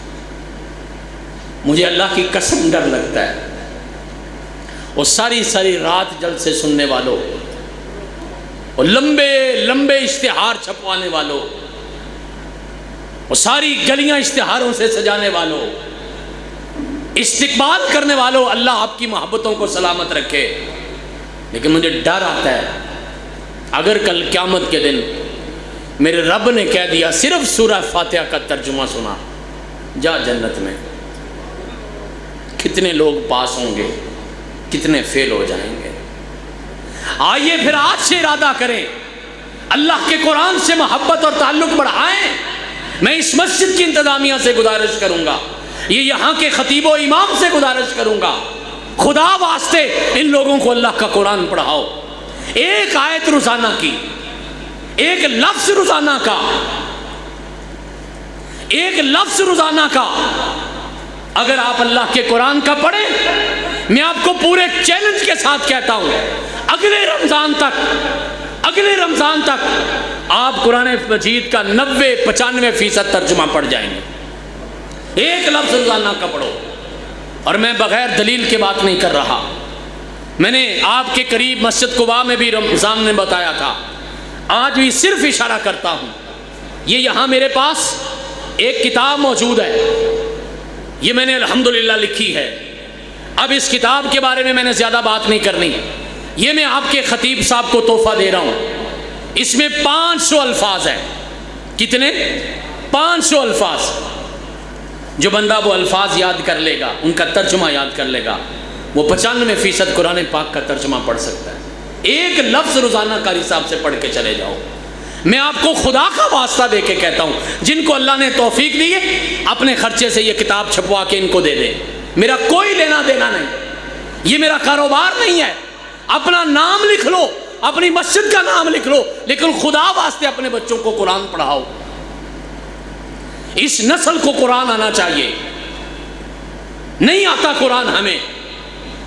مجھے اللہ کی قسم ڈر لگتا ہے، وہ ساری رات جلسے سننے والوں، وہ لمبے لمبے اشتہار چھپوانے والوں، وہ ساری گلیاں اشتہاروں سے سجانے والوں، استقبال کرنے والوں، اللہ آپ کی محبتوں کو سلامت رکھے۔ لیکن مجھے ڈر آتا ہے اگر کل قیامت کے دن میرے رب نے کہہ دیا صرف سورہ فاتحہ کا ترجمہ سنا، جا جنت میں، کتنے لوگ پاس ہوں گے، کتنے فیل ہو جائیں گے۔ آئیے پھر آج سے ارادہ کریں، اللہ کے قرآن سے محبت اور تعلق بڑھائیں۔ میں اس مسجد کی انتظامیہ سے گزارش کروں گا، یہ یہاں کے خطیب و امام سے گزارش کروں گا، خدا واسطے ان لوگوں کو اللہ کا قرآن پڑھاؤ۔ ایک آیت روزانہ کی، ایک لفظ روزانہ کا، ایک لفظ روزانہ کا اگر آپ اللہ کے قرآن کا پڑھیں، میں آپ کو پورے چیلنج کے ساتھ کہتا ہوں اگلے رمضان تک آپ قرآن مجید کا 90-95% ترجمہ پڑھ جائیں گے۔ ایک لفظ روزانہ کا پڑھو۔ اور میں بغیر دلیل کے بات نہیں کر رہا، میں نے آپ کے قریب مسجد قباء میں بھی رمضان نے بتایا تھا، آج بھی صرف اشارہ کرتا ہوں یہ یہاں میرے پاس ایک کتاب موجود ہے، یہ میں نے الحمدللہ لکھی ہے. اب اس کتاب کے بارے میں نے زیادہ بات نہیں کرنی، یہ میں آپ کے خطیب صاحب کو تحفہ دے رہا ہوں. اس میں 500 الفاظ ہیں. کتنے؟ 500 الفاظ. جو بندہ وہ الفاظ یاد کر لے گا، ان کا ترجمہ یاد کر لے گا، وہ 95% قرآن پاک کا ترجمہ پڑھ سکتا ہے. ایک لفظ روزانہ قاری صاحب سے پڑھ کے چلے جاؤ. میں آپ کو خدا کا واسطہ دے کے کہتا ہوں، جن کو اللہ نے توفیق دی ہے اپنے خرچے سے یہ کتاب چھپوا کے ان کو دے دے. میرا کوئی لینا دینا نہیں، یہ میرا کاروبار نہیں ہے. اپنا نام لکھ لو، اپنی مسجد کا نام لکھ لو، لیکن خدا واسطے اپنے بچوں کو قرآن پڑھاؤ. اس نسل کو قرآن آنا چاہیے. نہیں آتا قرآن ہمیں،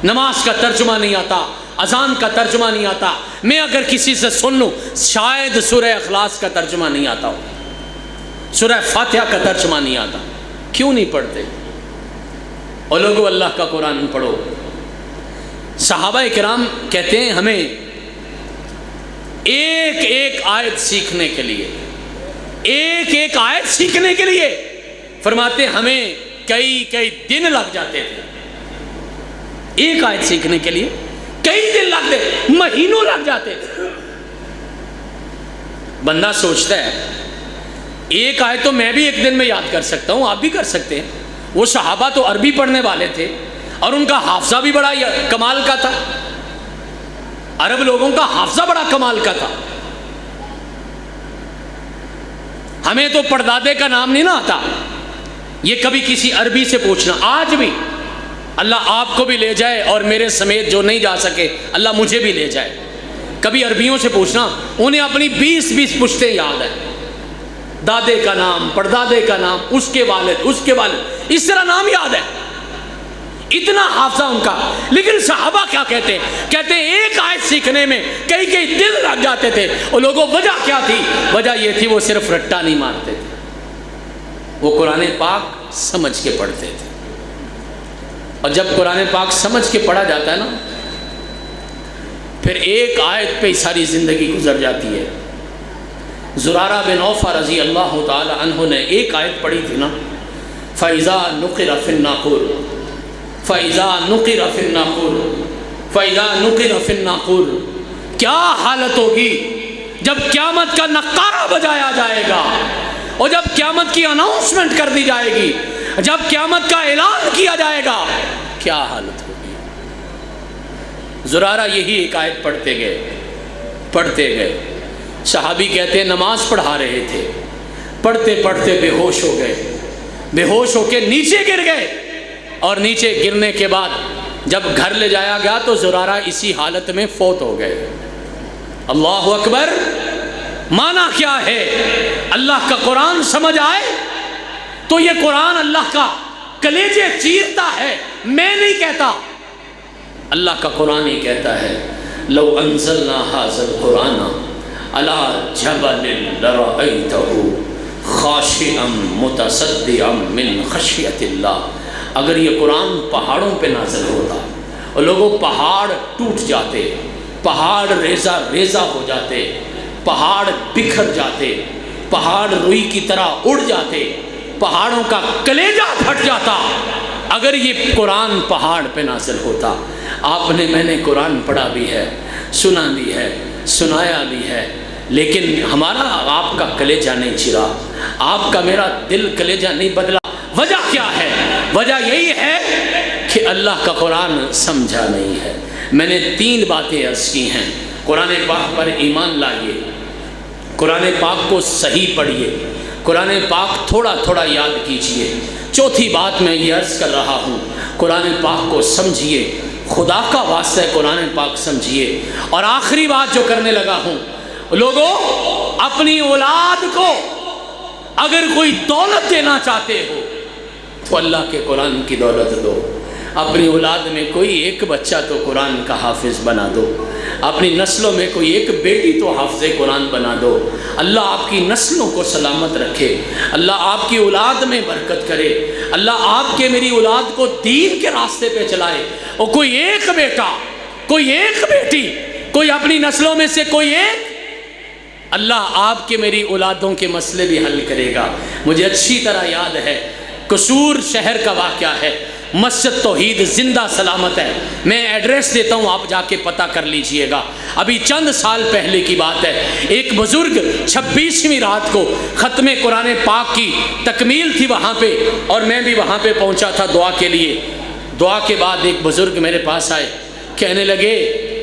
نماز کا ترجمہ نہیں آتا، اذان کا ترجمہ نہیں آتا. میں اگر کسی سے سن لوں شاید سورہ اخلاص کا ترجمہ نہیں آتا ہو، سورہ فاتحہ کا ترجمہ نہیں آتا. کیوں نہیں پڑھتے؟ اور لوگوں اللہ کا قرآن پڑھو. صحابہ کرام کہتے ہیں ہمیں ایک ایک آیت سیکھنے کے لیے، ایک ایک آیت سیکھنے کے لیے فرماتے ہمیں کئی کئی دن لگ جاتے تھے. ایک آیت سیکھنے کے لیے کئی دن لگتے، مہینوں لگ جاتے تھے. بندہ سوچتا ہے ایک آیت تو میں بھی ایک دن میں یاد کر سکتا ہوں، آپ بھی کر سکتے ہیں. وہ صحابہ تو عربی پڑھنے والے تھے اور ان کا حافظہ بھی بڑا کمال کا تھا. عرب لوگوں کا حافظہ بڑا کمال کا تھا. ہمیں تو پردادے کا نام نہیں نہ آتا. یہ کبھی کسی عربی سے پوچھنا. آج بھی اللہ آپ کو بھی لے جائے اور میرے سمیت جو نہیں جا سکے اللہ مجھے بھی لے جائے. کبھی عربیوں سے پوچھنا، انہیں اپنی 20 پشتیں یاد ہیں. دادے کا نام، پردادے کا نام، اس کے والد، اس طرح نام یاد ہے. اتنا حافظہ ان کا. لیکن صحابہ کیا کہتے ہیں؟ کہتے ہیں ایک آیت سیکھنے میں کئی کئی دن لگ جاتے تھے. اور لوگوں وجہ کیا تھی؟ وجہ یہ تھی وہ صرف رٹا نہیں مارتے تھے، وہ قرآن پاک سمجھ کے پڑھتے تھے. اور جب قرآن پاک سمجھ کے پڑھا جاتا ہے نا، پھر ایک آیت پہ ساری زندگی گزر جاتی ہے. زرارہ بن اوفا رضی اللہ تعالی عنہ نے ایک آیت پڑھی تھی نا، فَإِذَا نُقِرَ فِي النَّاقُورِ فَإِذَا نُقِرَ فِي النَّاقُورِ فَإِذَا نُقِرَ فِي النَّاقُورِ. کیا حالت ہوگی جب قیامت کا نقارہ بجایا جائے گا، اور جب قیامت کی اناؤنسمنٹ کر دی جائے گی، جب قیامت کا اعلان کیا جائے گا، کیا حالت ہوگی. زرارہ یہی ایک آیت پڑھتے گئے. صحابی کہتے ہیں نماز پڑھا رہے تھے، پڑھتے پڑھتے بے ہوش ہو گئے. بے ہوش ہو کے نیچے گر گئے، اور نیچے گرنے کے بعد جب گھر لے جایا گیا تو زرارہ اسی حالت میں فوت ہو گئے. اللہ اکبر. معنی کیا ہے؟ اللہ کا قرآن سمجھ آئے تو یہ قرآن اللہ کا کلیجے چیرتا ہے. میں نہیں کہتا، اللہ کا قرآن ہی کہتا ہے لو انزلنا ھذا القرآن علی جبل لرأیتہ خاشعا متصدعا من خشیۃ اللہ. اگر یہ قرآن پہاڑوں پہ نازل ہوتا اور لوگوں پہاڑ ٹوٹ جاتے، پہاڑ ریزہ ریزہ ہو جاتے، پہاڑ بکھر جاتے، پہاڑ روئی کی طرح اڑ جاتے، پہاڑوں کا کلیجہ پھٹ جاتا اگر یہ قرآن پہاڑ پہ نازل ہوتا. آپ نے میں نے قرآن پڑھا بھی ہے، سنا بھی ہے، سنایا بھی ہے، لیکن ہمارا آپ کا کلیجہ نہیں چرا، آپ کا میرا دل کلیجہ نہیں بدلا. وجہ کیا ہے؟ وجہ یہی ہے کہ اللہ کا قرآن سمجھا نہیں ہے. میں نے 3 باتیں عرض کی ہیں. قرآن پاک پر ایمان لائیے، قرآن پاک کو صحیح پڑھیے، قرآن پاک تھوڑا تھوڑا یاد کیجئے. چوتھی بات میں یہ عرض کر رہا ہوں، قرآن پاک کو سمجھیے، خدا کا واسطہ ہے قرآن پاک سمجھیے. اور آخری بات جو کرنے لگا ہوں، لوگوں اپنی اولاد کو اگر کوئی دولت دینا چاہتے ہو تو اللہ کے قرآن کی دولت دو. اپنی اولاد میں کوئی ایک بچہ تو قرآن کا حافظ بنا دو، اپنی نسلوں میں کوئی ایک بیٹی تو حافظ قرآن بنا دو. اللہ آپ کی نسلوں کو سلامت رکھے، اللہ آپ کی اولاد میں برکت کرے، اللہ آپ کے میری اولاد کو دین کے راستے پہ چلائے. اور کوئی ایک بیٹا، کوئی ایک بیٹی، کوئی اپنی نسلوں میں سے کوئی ایک اللہ آپ کے میری اولادوں کے مسئلے بھی حل کرے گا۔ مجھے اچھی طرح یاد ہے، قصور شہر کا واقعہ ہے، مسجد توحید زندہ سلامت ہے، میں ایڈریس دیتا ہوں، آپ جا کے پتہ کر لیجئے گا۔ ابھی چند سال پہلے کی بات ہے، ایک بزرگ 26ویں رات کو ختم قرآن پاک کی تکمیل تھی وہاں پہ، اور میں بھی وہاں پہ پہنچا تھا دعا کے لیے۔ دعا کے بعد ایک بزرگ میرے پاس آئے، کہنے لگے،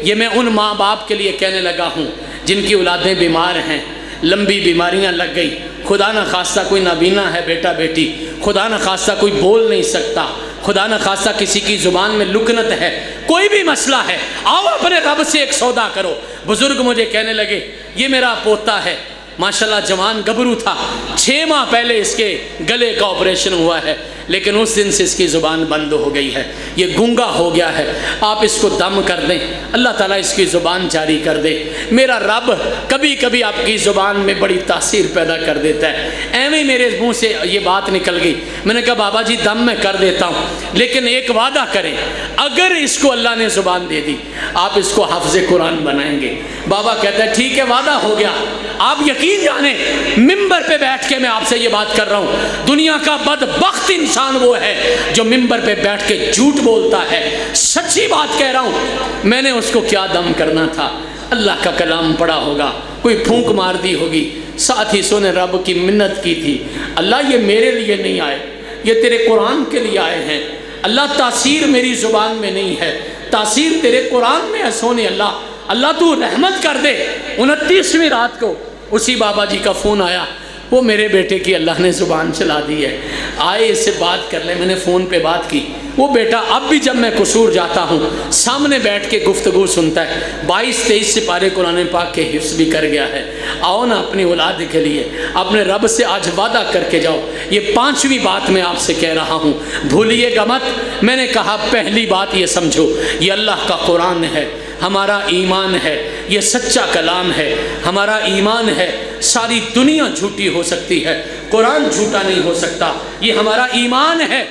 یہ میں ان ماں باپ کے لیے کہنے لگا ہوں جن کی اولادیں بیمار ہیں، لمبی بیماریاں لگ گئی، خدا نہ خواستہ کوئی نابینا ہے بیٹا بیٹی، خدا نہ خواستہ کوئی بول نہیں سکتا، خدا نہ خواستہ کسی کی زبان میں لکنت ہے، کوئی بھی مسئلہ ہے، آؤ اپنے رب سے ایک سودا کرو۔ بزرگ مجھے کہنے لگے، یہ میرا پوتا ہے، ماشاءاللہ جوان گبرو تھا، 6 ماہ پہلے اس کے گلے کا آپریشن ہوا ہے، لیکن اس دن سے اس کی زبان بند ہو گئی ہے، یہ گنگا ہو گیا ہے، آپ اس کو دم کر دیں، اللہ تعالیٰ اس کی زبان جاری کر دے۔ میرا رب کبھی کبھی آپ کی زبان میں بڑی تاثیر پیدا کر دیتا ہے۔ ایویں میرے منہ سے یہ بات نکل گئی، میں نے کہا بابا جی دم میں کر دیتا ہوں، لیکن ایک وعدہ کریں، اگر اس کو اللہ نے زبان دے دی آپ اس کو حافظ قرآن بنائیں گے۔ بابا کہتا ہے ٹھیک ہے وعدہ ہو گیا۔ آپ یقین جانیں ممبر پہ بیٹھ کے میں آپ سے یہ بات کر رہا ہوں، دنیا کا بدبخت انسان وہ ہے جو ممبر پہ بیٹھ کے جھوٹ بولتا ہے، سچی بات کہہ رہا ہوں۔ میں نے اس کو کیا دم کرنا تھا، اللہ کا کلام پڑھا ہوگا، کوئی پھونک مار دی ہوگی، ساتھ ہی سو نے رب کی منت کی تھی، اللہ یہ میرے لیے نہیں آئے، یہ تیرے قرآن کے لیے آئے ہیں، اللہ تاثیر میری زبان میں نہیں ہے، تاثیر تیرے قرآن میں ہے سونے، اللہ تو رحمت کر دے۔ 29ویں رات کو اسی بابا جی کا فون آیا، وہ میرے بیٹے کی اللہ نے زبان چلا دی ہے، آئے اس سے بات کر لیں۔ میں نے فون پہ بات کی، وہ بیٹا اب بھی جب میں قصور جاتا ہوں سامنے بیٹھ کے گفتگو سنتا ہے، 22-23 سپارے قرآن پاک کے حفظ بھی کر گیا ہے۔ آؤ نا اپنی اولاد کے لیے اپنے رب سے آج وعدہ کر کے جاؤ۔ یہ 5ویں بات میں آپ سے کہہ رہا ہوں، بھولیے گا مت۔ میں نے کہا پہلی بات یہ سمجھو، یہ اللہ کا قرآن ہے، ہمارا ایمان ہے، یہ سچا کلام ہے، ہمارا ایمان ہے۔ ساری دنیا جھوٹی ہو سکتی ہے، قرآن جھوٹا نہیں ہو سکتا، یہ ہمارا ایمان ہے۔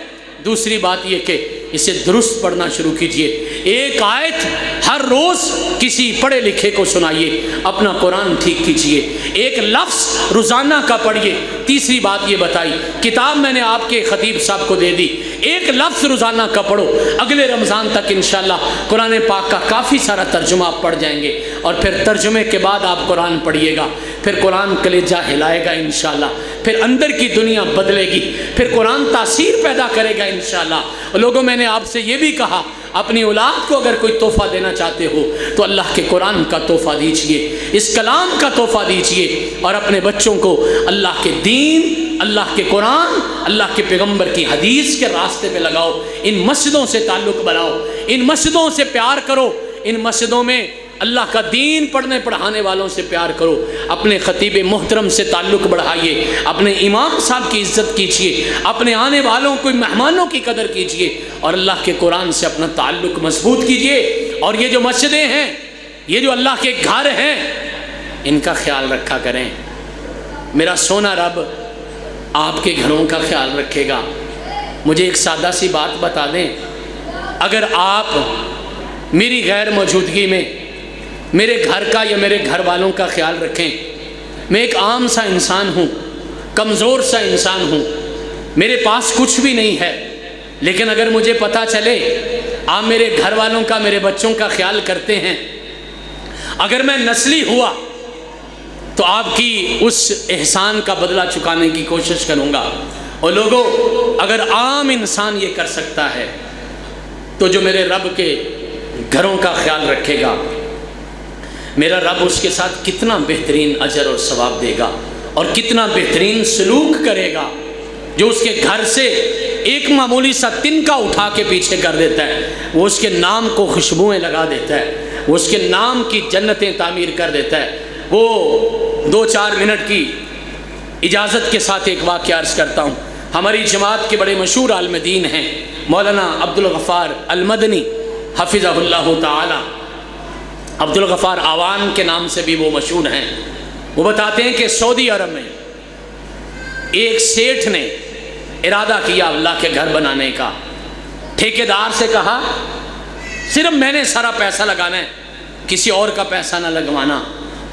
دوسری بات یہ کہ اسے درست پڑھنا شروع کیجئے، ایک آیت ہر روز کسی پڑھے لکھے کو سنائیے، اپنا قرآن ٹھیک کیجئے، ایک لفظ روزانہ کا پڑھیے۔ تیسری بات یہ بتائی، کتاب میں نے آپ کے خطیب صاحب کو دے دی، ایک لفظ روزانہ کا پڑھو، اگلے رمضان تک انشاءاللہ قرآن پاک کا کافی سارا ترجمہ آپ پڑھ جائیں گے، اور پھر ترجمے کے بعد آپ قرآن پڑھیے گا، پھر قرآن کلیجہ ہلائے گا انشاءاللہ، پھر اندر کی دنیا بدلے گی، پھر قرآن تاثیر پیدا کرے گا انشاءاللہ۔ لوگوں میں نے آپ سے یہ بھی کہا، اپنی اولاد کو اگر کوئی تحفہ دینا چاہتے ہو تو اللہ کے قرآن کا تحفہ دیجئے، اس کلام کا تحفہ دیجئے، اور اپنے بچوں کو اللہ کے دین، اللہ کے قرآن، اللہ کے پیغمبر کی حدیث کے راستے پہ لگاؤ۔ ان مسجدوں سے تعلق بناؤ، ان مسجدوں سے پیار کرو، ان مسجدوں میں اللہ کا دین پڑھنے پڑھانے والوں سے پیار کرو، اپنے خطیب محترم سے تعلق بڑھائیے، اپنے امام صاحب کی عزت کیجیے، اپنے آنے والوں کوئی مہمانوں کی قدر کیجیے، اور اللہ کے قرآن سے اپنا تعلق مضبوط کیجیے۔ اور یہ جو مسجدیں ہیں، یہ جو اللہ کے گھر ہیں، ان کا خیال رکھا کریں۔ میرا سونا رب آپ کے گھروں کا خیال رکھے گا۔ مجھے ایک سادہ سی بات بتا دیں، اگر آپ میری غیر موجودگی میں میرے گھر کا یا میرے گھر والوں کا خیال رکھیں، میں ایک عام سا انسان ہوں، کمزور سا انسان ہوں، میرے پاس کچھ بھی نہیں ہے، لیکن اگر مجھے پتہ چلے آپ میرے گھر والوں کا، میرے بچوں کا خیال کرتے ہیں، اگر میں نسلی ہوا تو آپ کی اس احسان کا بدلہ چکانے کی کوشش کروں گا۔ اور لوگوں، اگر عام انسان یہ کر سکتا ہے تو جو میرے رب کے گھروں کا خیال رکھے گا، میرا رب اس کے ساتھ کتنا بہترین اجر اور ثواب دے گا، اور کتنا بہترین سلوک کرے گا۔ جو اس کے گھر سے ایک معمولی سا تنکا اٹھا کے پیچھے کر دیتا ہے، وہ اس کے نام کو خوشبوئیں لگا دیتا ہے، وہ اس کے نام کی جنتیں تعمیر کر دیتا ہے۔ وہ 2-4 منٹ کی اجازت کے ساتھ ایک واقعہ عرض کرتا ہوں۔ ہماری جماعت کے بڑے مشہور عالم دین ہیں مولانا عبدالغفار المدنی حفظہ اللہ تعالی، عبدالغفار آوان کے نام سے بھی وہ مشہور ہیں۔ وہ بتاتے ہیں کہ سعودی عرب میں ایک سیٹھ نے ارادہ کیا اللہ کے گھر بنانے کا، ٹھیکیدار سے کہا صرف میں نے سارا پیسہ لگانا ہے، کسی اور کا پیسہ نہ لگوانا۔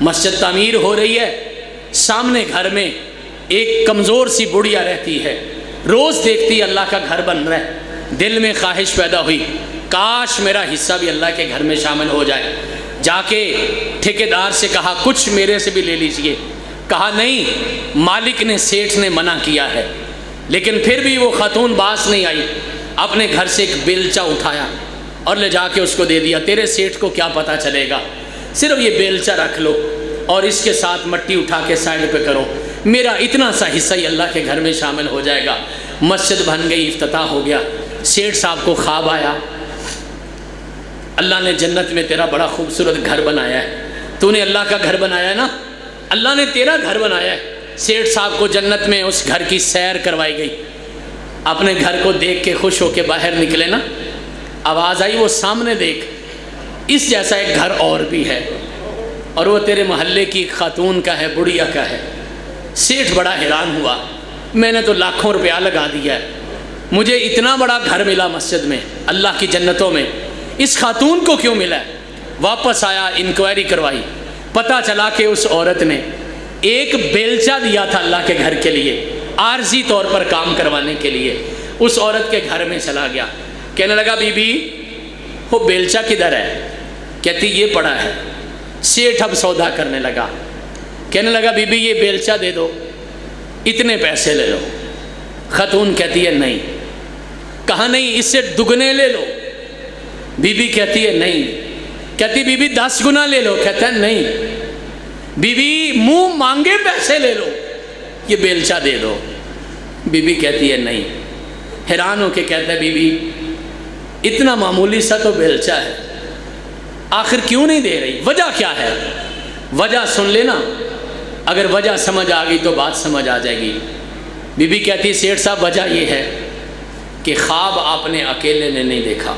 مسجد تعمیر ہو رہی ہے، سامنے گھر میں ایک کمزور سی بڑھیا رہتی ہے، روز دیکھتی ہے اللہ کا گھر بن رہا ہے، دل میں خواہش پیدا ہوئی کاش میرا حصہ بھی اللہ کے گھر میں شامل ہو جائے۔ جا کے ٹھیکیدار سے کہا کچھ میرے سے بھی لے لیجئے، کہا نہیں، مالک نے، سیٹھ نے منع کیا ہے۔ لیکن پھر بھی وہ خاتون باز نہیں آئی، اپنے گھر سے ایک بیلچہ اٹھایا اور لے جا کے اس کو دے دیا، تیرے سیٹھ کو کیا پتہ چلے گا، صرف یہ بیلچہ رکھ لو اور اس کے ساتھ مٹی اٹھا کے سائڈ پہ کرو، میرا اتنا سا حصہ ہی اللہ کے گھر میں شامل ہو جائے گا۔ مسجد بن گئی، افتتاح ہو گیا۔ سیٹھ صاحب کو خواب آیا، اللہ نے جنت میں تیرا بڑا خوبصورت گھر بنایا ہے، تو نے اللہ کا گھر بنایا ہے نا، اللہ نے تیرا گھر بنایا ہے۔ سیٹھ صاحب کو جنت میں اس گھر کی سیر کروائی گئی، اپنے گھر کو دیکھ کے خوش ہو کے باہر نکلے نا، آواز آئی وہ سامنے دیکھ، اس جیسا ایک گھر اور بھی ہے، اور وہ تیرے محلے کی خاتون کا ہے، بڑھیا کا ہے۔ سیٹھ بڑا حیران ہوا، میں نے تو لاکھوں روپیہ لگا دیا ہے، مجھے اتنا بڑا گھر ملا مسجد میں، اللہ کی جنتوں میں، اس خاتون کو کیوں ملا ہے؟ واپس آیا، انکوائری کروائی، پتہ چلا کہ اس عورت نے ایک بیلچہ دیا تھا اللہ کے گھر کے لیے، عارضی طور پر کام کروانے کے لیے۔ اس عورت کے گھر میں چلا گیا، کہنے لگا بی بی وہ بیلچہ کدھر ہے؟ کہتی یہ پڑا ہے۔ سیٹھ اب سودا کرنے لگا، کہنے لگا بی بی یہ بیلچہ دے دو، اتنے پیسے لے لو۔ خاتون کہتی ہے نہیں۔ کہا نہیں، اس سے دگنے لے لو۔ بی بی کہتی ہے نہیں۔ کہتی بی بی 10 گنا لے لو۔ کہتا ہے نہیں۔ بی بی منہ مانگے پیسے لے لو، یہ بیلچہ دے دو۔ بی بی کہتی ہے نہیں۔ حیران ہو کے کہتا ہے بی بی اتنا معمولی سا تو بیلچہ ہے، آخر کیوں نہیں دے رہی؟ وجہ کیا ہے؟ وجہ سن لینا، اگر وجہ سمجھ آ گئی تو بات سمجھ آ جائے گی۔ بی بی کہتی سیٹھ صاحب وجہ یہ ہے کہ خواب آپ نے اکیلے نے نہیں دیکھا،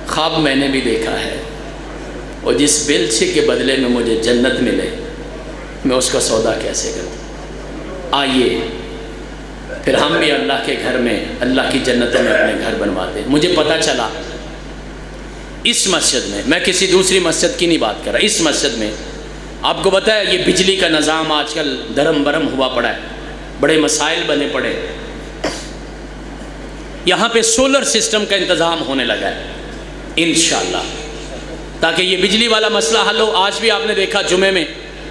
خواب میں نے بھی دیکھا ہے، اور جس بیلچے کے بدلے میں مجھے جنت ملے میں اس کا سودا کیسے کروں؟ آئیے پھر ہم بھی اللہ کے گھر میں، اللہ کی جنتوں میں اپنے گھر بنواتے ہیں۔ مجھے پتہ چلا اس مسجد میں، میں کسی دوسری مسجد کی نہیں بات کر رہا، اس مسجد میں آپ کو پتہ ہے یہ بجلی کا نظام آج کل درم برم ہوا پڑا ہے، بڑے مسائل بنے پڑے، یہاں پہ سولر سسٹم کا انتظام ہونے لگا ہے انشاءاللہ، تاکہ یہ بجلی والا مسئلہ حل ہو۔ آج بھی آپ نے دیکھا جمعے میں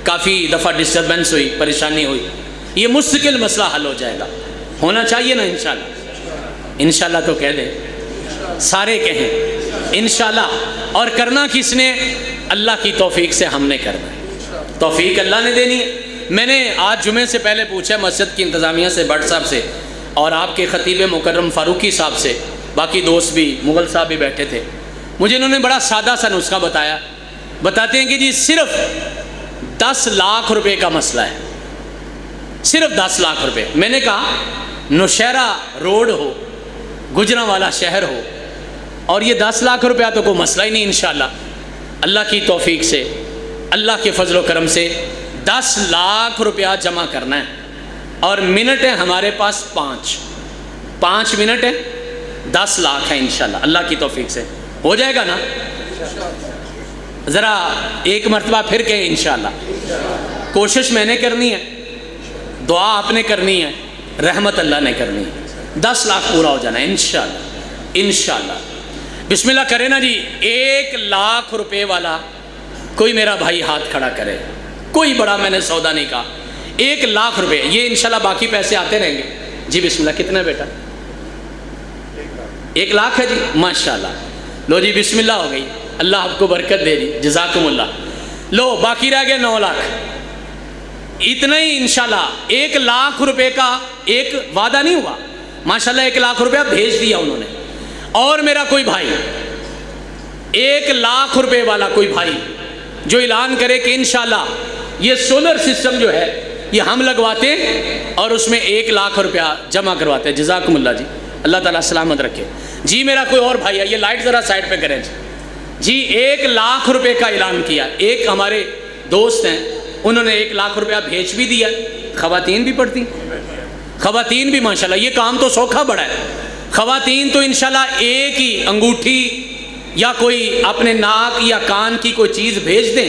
کافی دفعہ ڈسٹربنس ہوئی، پریشانی ہوئی، یہ مستقل مسئلہ حل ہو جائے گا، ہونا چاہیے نا انشاءاللہ۔ انشاءاللہ تو کہہ دیں، سارے کہیں انشاءاللہ، اور کرنا کس نے؟ اللہ کی توفیق سے ہم نے کرنا ہے، توفیق اللہ نے دینی ہے۔ میں نے آج جمعے سے پہلے پوچھا مسجد کی انتظامیہ سے، بٹ صاحب سے، اور آپ کے خطیب مکرم فاروقی صاحب سے، باقی دوست بھی، مغل صاحب بھی بیٹھے تھے، مجھے انہوں نے بڑا سادہ سا نسخہ بتایا، بتاتے ہیں کہ جی صرف 10 لاکھ روپے کا مسئلہ ہے، صرف 10 لاکھ روپے۔ میں نے کہا نوشہرہ روڈ ہو، گجرانوالہ شہر ہو، اور یہ 10 لاکھ روپیہ تو کوئی مسئلہ ہی نہیں انشاءاللہ، اللہ کی توفیق سے، اللہ کے فضل و کرم سے 10 لاکھ روپیہ جمع کرنا ہے، اور منٹ ہے ہمارے پاس 5 منٹ ہے، 10 لاکھ ہے انشاءاللہ، اللہ کی توفیق سے ہو جائے گا نا؟ ذرا ایک مرتبہ پھر کہیں انشاءاللہ۔ کوشش میں نے کرنی ہے، دعا آپ نے کرنی ہے، رحمت اللہ نے کرنی ہے، 10 لاکھ پورا ہو جانا ہے انشاءاللہ، انشاءاللہ۔ بسم اللہ کرے نا جی۔ 1 لاکھ روپے والا کوئی میرا بھائی ہاتھ کھڑا کرے، کوئی بڑا میں نے سودا نہیں کہا، 1 لاکھ روپے، یہ انشاءاللہ باقی پیسے آتے رہیں گے جی۔ بسم اللہ، کتنا بیٹا؟ 1 لاکھ ہے جی، ماشاءاللہ۔ لو جی بسم اللہ ہو گئی، اللہ آپ کو برکت دے دی، جزاکم اللہ۔ لو باقی رہ گیا 9 لاکھ، اتنا ہی انشاءاللہ 1 لاکھ روپے کا ایک وعدہ نہیں ہوا، ماشاءاللہ 1 لاکھ روپیہ بھیج دیا انہوں نے۔ اور میرا کوئی بھائی 1 لاکھ روپے والا کوئی بھائی جو اعلان کرے کہ انشاءاللہ یہ سولر سسٹم جو ہے یہ ہم لگواتے اور اس میں 1 لاکھ روپیہ جمع کرواتے ہیں، جزاکم اللہ جی، اللہ تعالیٰ سلامت رکھے جی۔ میرا کوئی اور بھائی ہے، یہ لائٹ ذرا سائڈ پہ کریں جی۔ 1 لاکھ روپے کا اعلان کیا، ایک ہمارے دوست ہیں انہوں نے 1 لاکھ روپیہ بھیج بھی دیا، خواتین بھی پڑھتی، خواتین بھی ماشاءاللہ، یہ کام تو سوکھا بڑا ہے۔ خواتین تو انشاءاللہ ایک ہی انگوٹھی یا کوئی اپنے ناک یا کان کی کوئی چیز بھیج دیں،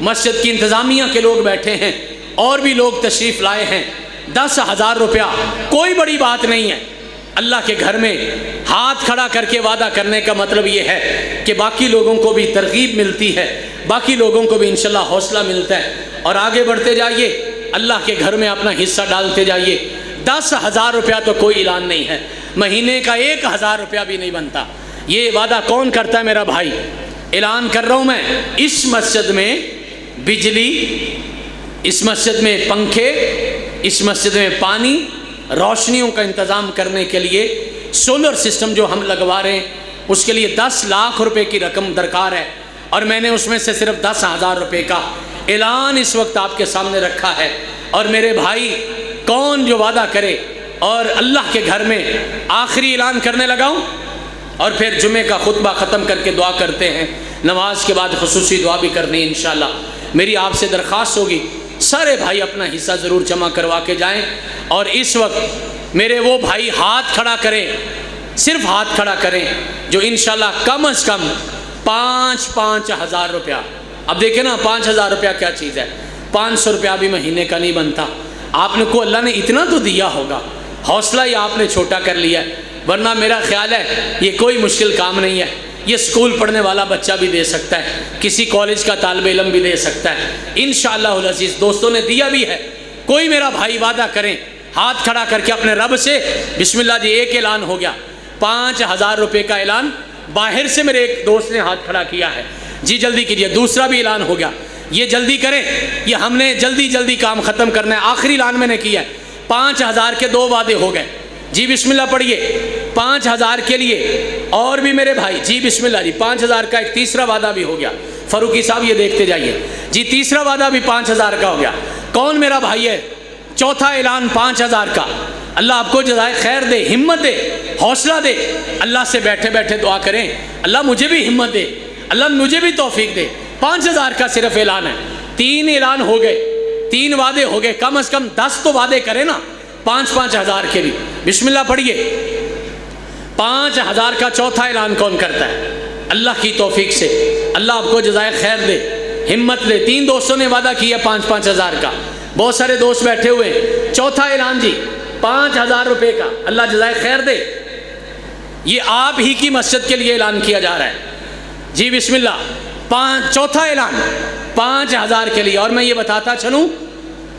مسجد کی انتظامیہ کے لوگ بیٹھے ہیں اور بھی لوگ تشریف لائے ہیں. 10,000 روپیہ کوئی بڑی بات نہیں ہے. اللہ کے گھر میں ہاتھ کھڑا کر کے وعدہ کرنے کا مطلب یہ ہے کہ باقی لوگوں کو بھی ترغیب ملتی ہے, باقی لوگوں کو بھی انشاءاللہ حوصلہ ملتا ہے. اور آگے بڑھتے جائیے, اللہ کے گھر میں اپنا حصہ ڈالتے جائیے. 10,000 روپیہ تو کوئی اعلان نہیں ہے, مہینے کا 1,000 روپیہ بھی نہیں بنتا. یہ وعدہ کون کرتا ہے؟ میرا بھائی. اعلان کر رہا ہوں میں, اس مسجد میں بجلی, اس مسجد میں پنکھے, اس مسجد میں پانی, روشنیوں کا انتظام کرنے کے لیے سولر سسٹم جو ہم لگوا رہے ہیں اس کے لیے 10 لاکھ روپے کی رقم درکار ہے. اور میں نے اس میں سے صرف 10,000 روپے کا اعلان اس وقت آپ کے سامنے رکھا ہے. اور میرے بھائی, کون جو وعدہ کرے اور اللہ کے گھر میں آخری اعلان کرنے لگا ہوں اور پھر جمعے کا خطبہ ختم کر کے دعا کرتے ہیں, نماز کے بعد خصوصی دعا بھی کرنی ہے انشاءاللہ. میری آپ سے درخواست ہوگی سارے بھائی اپنا حصہ ضرور جمع کروا کے جائیں. اور اس وقت میرے وہ بھائی ہاتھ کھڑا کریں, صرف ہاتھ کھڑا کریں جو انشاءاللہ کم از کم 5,000 روپیہ. اب دیکھیں نا 5,000 روپیہ کیا چیز ہے, 500 روپیہ بھی مہینے کا نہیں بنتا. آپ نے کو اللہ نے اتنا تو دیا ہوگا, حوصلہ ہی آپ نے چھوٹا کر لیا ہے. ورنہ میرا خیال ہے یہ کوئی مشکل کام نہیں ہے, یہ اسکول پڑھنے والا بچہ بھی دے سکتا ہے, کسی کالج کا طالب علم بھی دے سکتا ہے انشاءاللہ العزیز. دوستوں نے دیا بھی ہے. کوئی میرا بھائی وعدہ کریں ہاتھ کھڑا کر کے اپنے رب سے, بسم اللہ جی. ایک اعلان ہو گیا, 5,000 روپے کا اعلان. باہر سے میرے ایک دوست نے ہاتھ کھڑا کیا ہے, جی جلدی کیجئے. دوسرا بھی اعلان ہو گیا, یہ جلدی کریں, یہ ہم نے جلدی کام ختم کرنا ہے. آخری اعلان میں نے کیا ہے. 5,000 کے 2 وعدے ہو گئے. جی بسم اللہ پڑھیے. 5,000 کے لیے اور بھی میرے بھائی, جی بسم اللہ جی. 5,000 کا ایک تیسرا وعدہ بھی ہو گیا. فاروقی صاحب یہ دیکھتے جائیے جی, تیسرا وعدہ بھی 5,000 کا ہو گیا. کون میرا بھائی ہے؟ چوتھا اعلان 5,000 کا. اللہ آپ کو جزائے خیر دے, ہمت دے, حوصلہ دے. اللہ سے بیٹھے بیٹھے دعا کریں, اللہ مجھے بھی ہمت دے, اللہ مجھے بھی توفیق دے. 5,000 کا صرف اعلان ہے. 3 اعلان ہو گئے, 3 وعدے ہو گئے. کم از کم 10 تو وعدے کریں نا, 5,000 کے بھی. بسم اللہ پڑھیے. 5,000 کا چوتھا اعلان کون کرتا ہے؟ اللہ کی توفیق سے. اللہ آپ کو جزائے خیر دے, ہمت دے. 3 دوستوں نے وعدہ کیا 5,000 کا, بہت سارے دوست بیٹھے ہوئے. چوتھا اعلان جی 5,000 روپے کا, اللہ جزائے خیر دے. یہ آپ ہی کی مسجد کے لیے اعلان کیا جا رہا ہے. جی بسم اللہ. چوتھا اعلان 5,000 کے لیے. اور میں یہ بتاتا چلوں,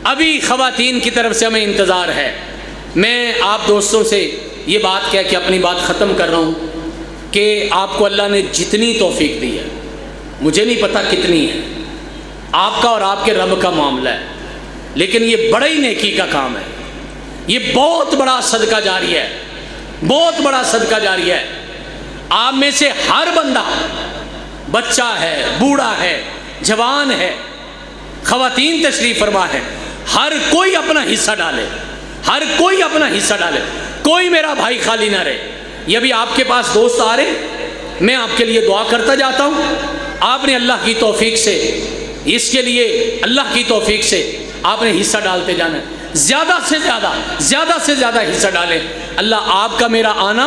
ابھی خواتین کی طرف سے ہمیں انتظار ہے. میں آپ دوستوں سے یہ بات کہہ کے اپنی بات ختم کر رہا ہوں کہ آپ کو اللہ نے جتنی توفیق دی ہے, مجھے نہیں پتا کتنی ہے, آپ کا اور آپ کے رب کا معاملہ ہے, لیکن یہ بڑی نیکی کا کام ہے. یہ بہت بڑا صدقہ جاری ہے, بہت بڑا صدقہ جاری ہے. آپ میں سے ہر بندہ, بچہ ہے, بوڑھا ہے, جوان ہے, خواتین تشریف فرما ہے, ہر کوئی اپنا حصہ ڈالے, ہر کوئی اپنا حصہ ڈالے. کوئی میرا بھائی خالی نہ رہے. یہ بھی آپ کے پاس دوست آ رہے, میں آپ کے لیے دعا کرتا جاتا ہوں. آپ نے اللہ کی توفیق سے, اس کے لیے اللہ کی توفیق سے آپ نے حصہ ڈالتے جانا ہے. زیادہ سے زیادہ حصہ ڈالیں. اللہ آپ کا میرا آنا,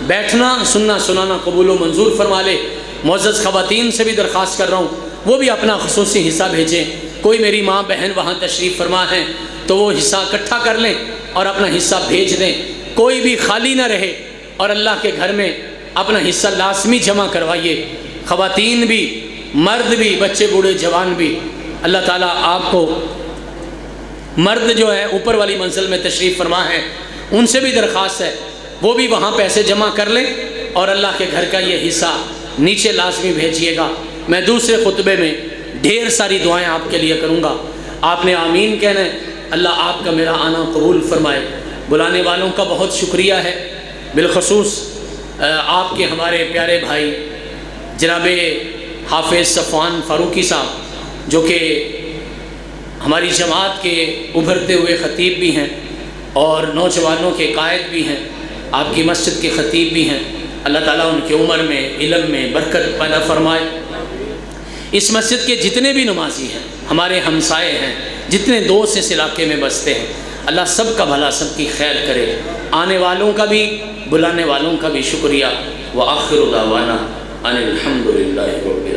بیٹھنا, سننا سنانا قبول و منظور فرما لے. معزز خواتین سے بھی درخواست کر رہا ہوں, وہ بھی اپنا خصوصی حصہ بھیجیں. کوئی میری ماں بہن وہاں تشریف فرما ہیں تو وہ حصہ اکٹھا کر لیں اور اپنا حصہ بھیج دیں. کوئی بھی خالی نہ رہے اور اللہ کے گھر میں اپنا حصہ لازمی جمع کروائیے. خواتین بھی, مرد بھی, بچے بوڑھے جوان بھی. اللہ تعالیٰ آپ کو, مرد جو ہے اوپر والی منزل میں تشریف فرما ہے, ان سے بھی درخواست ہے وہ بھی وہاں پیسے جمع کر لیں اور اللہ کے گھر کا یہ حصہ نیچے لازمی بھیجیے گا. میں دوسرے خطبے میں ڈھیر ساری دعائیں آپ کے لیے کروں گا, آپ نے آمین کہنا ہے. اللہ آپ کا میرا آنا قبول فرمائے. بلانے والوں کا بہت شکریہ ہے, بالخصوص آپ کے ہمارے پیارے بھائی جناب حافظ صفوان فاروقی صاحب, جو کہ ہماری جماعت کے ابھرتے ہوئے خطیب بھی ہیں اور نوجوانوں کے قائد بھی ہیں, آپ کی مسجد کے خطیب بھی ہیں. اللہ تعالیٰ ان کی عمر میں, علم میں برکت پیدا فرمائے. اس مسجد کے جتنے بھی نمازی ہیں, ہمارے ہمسائے ہیں, جتنے دوست اس علاقے میں بستے ہیں, اللہ سب کا بھلا, سب کی خیر کرے. آنے والوں کا بھی, بلانے والوں کا بھی شکریہ. وآخر دعوانا ان الحمد للہ رب العالمین.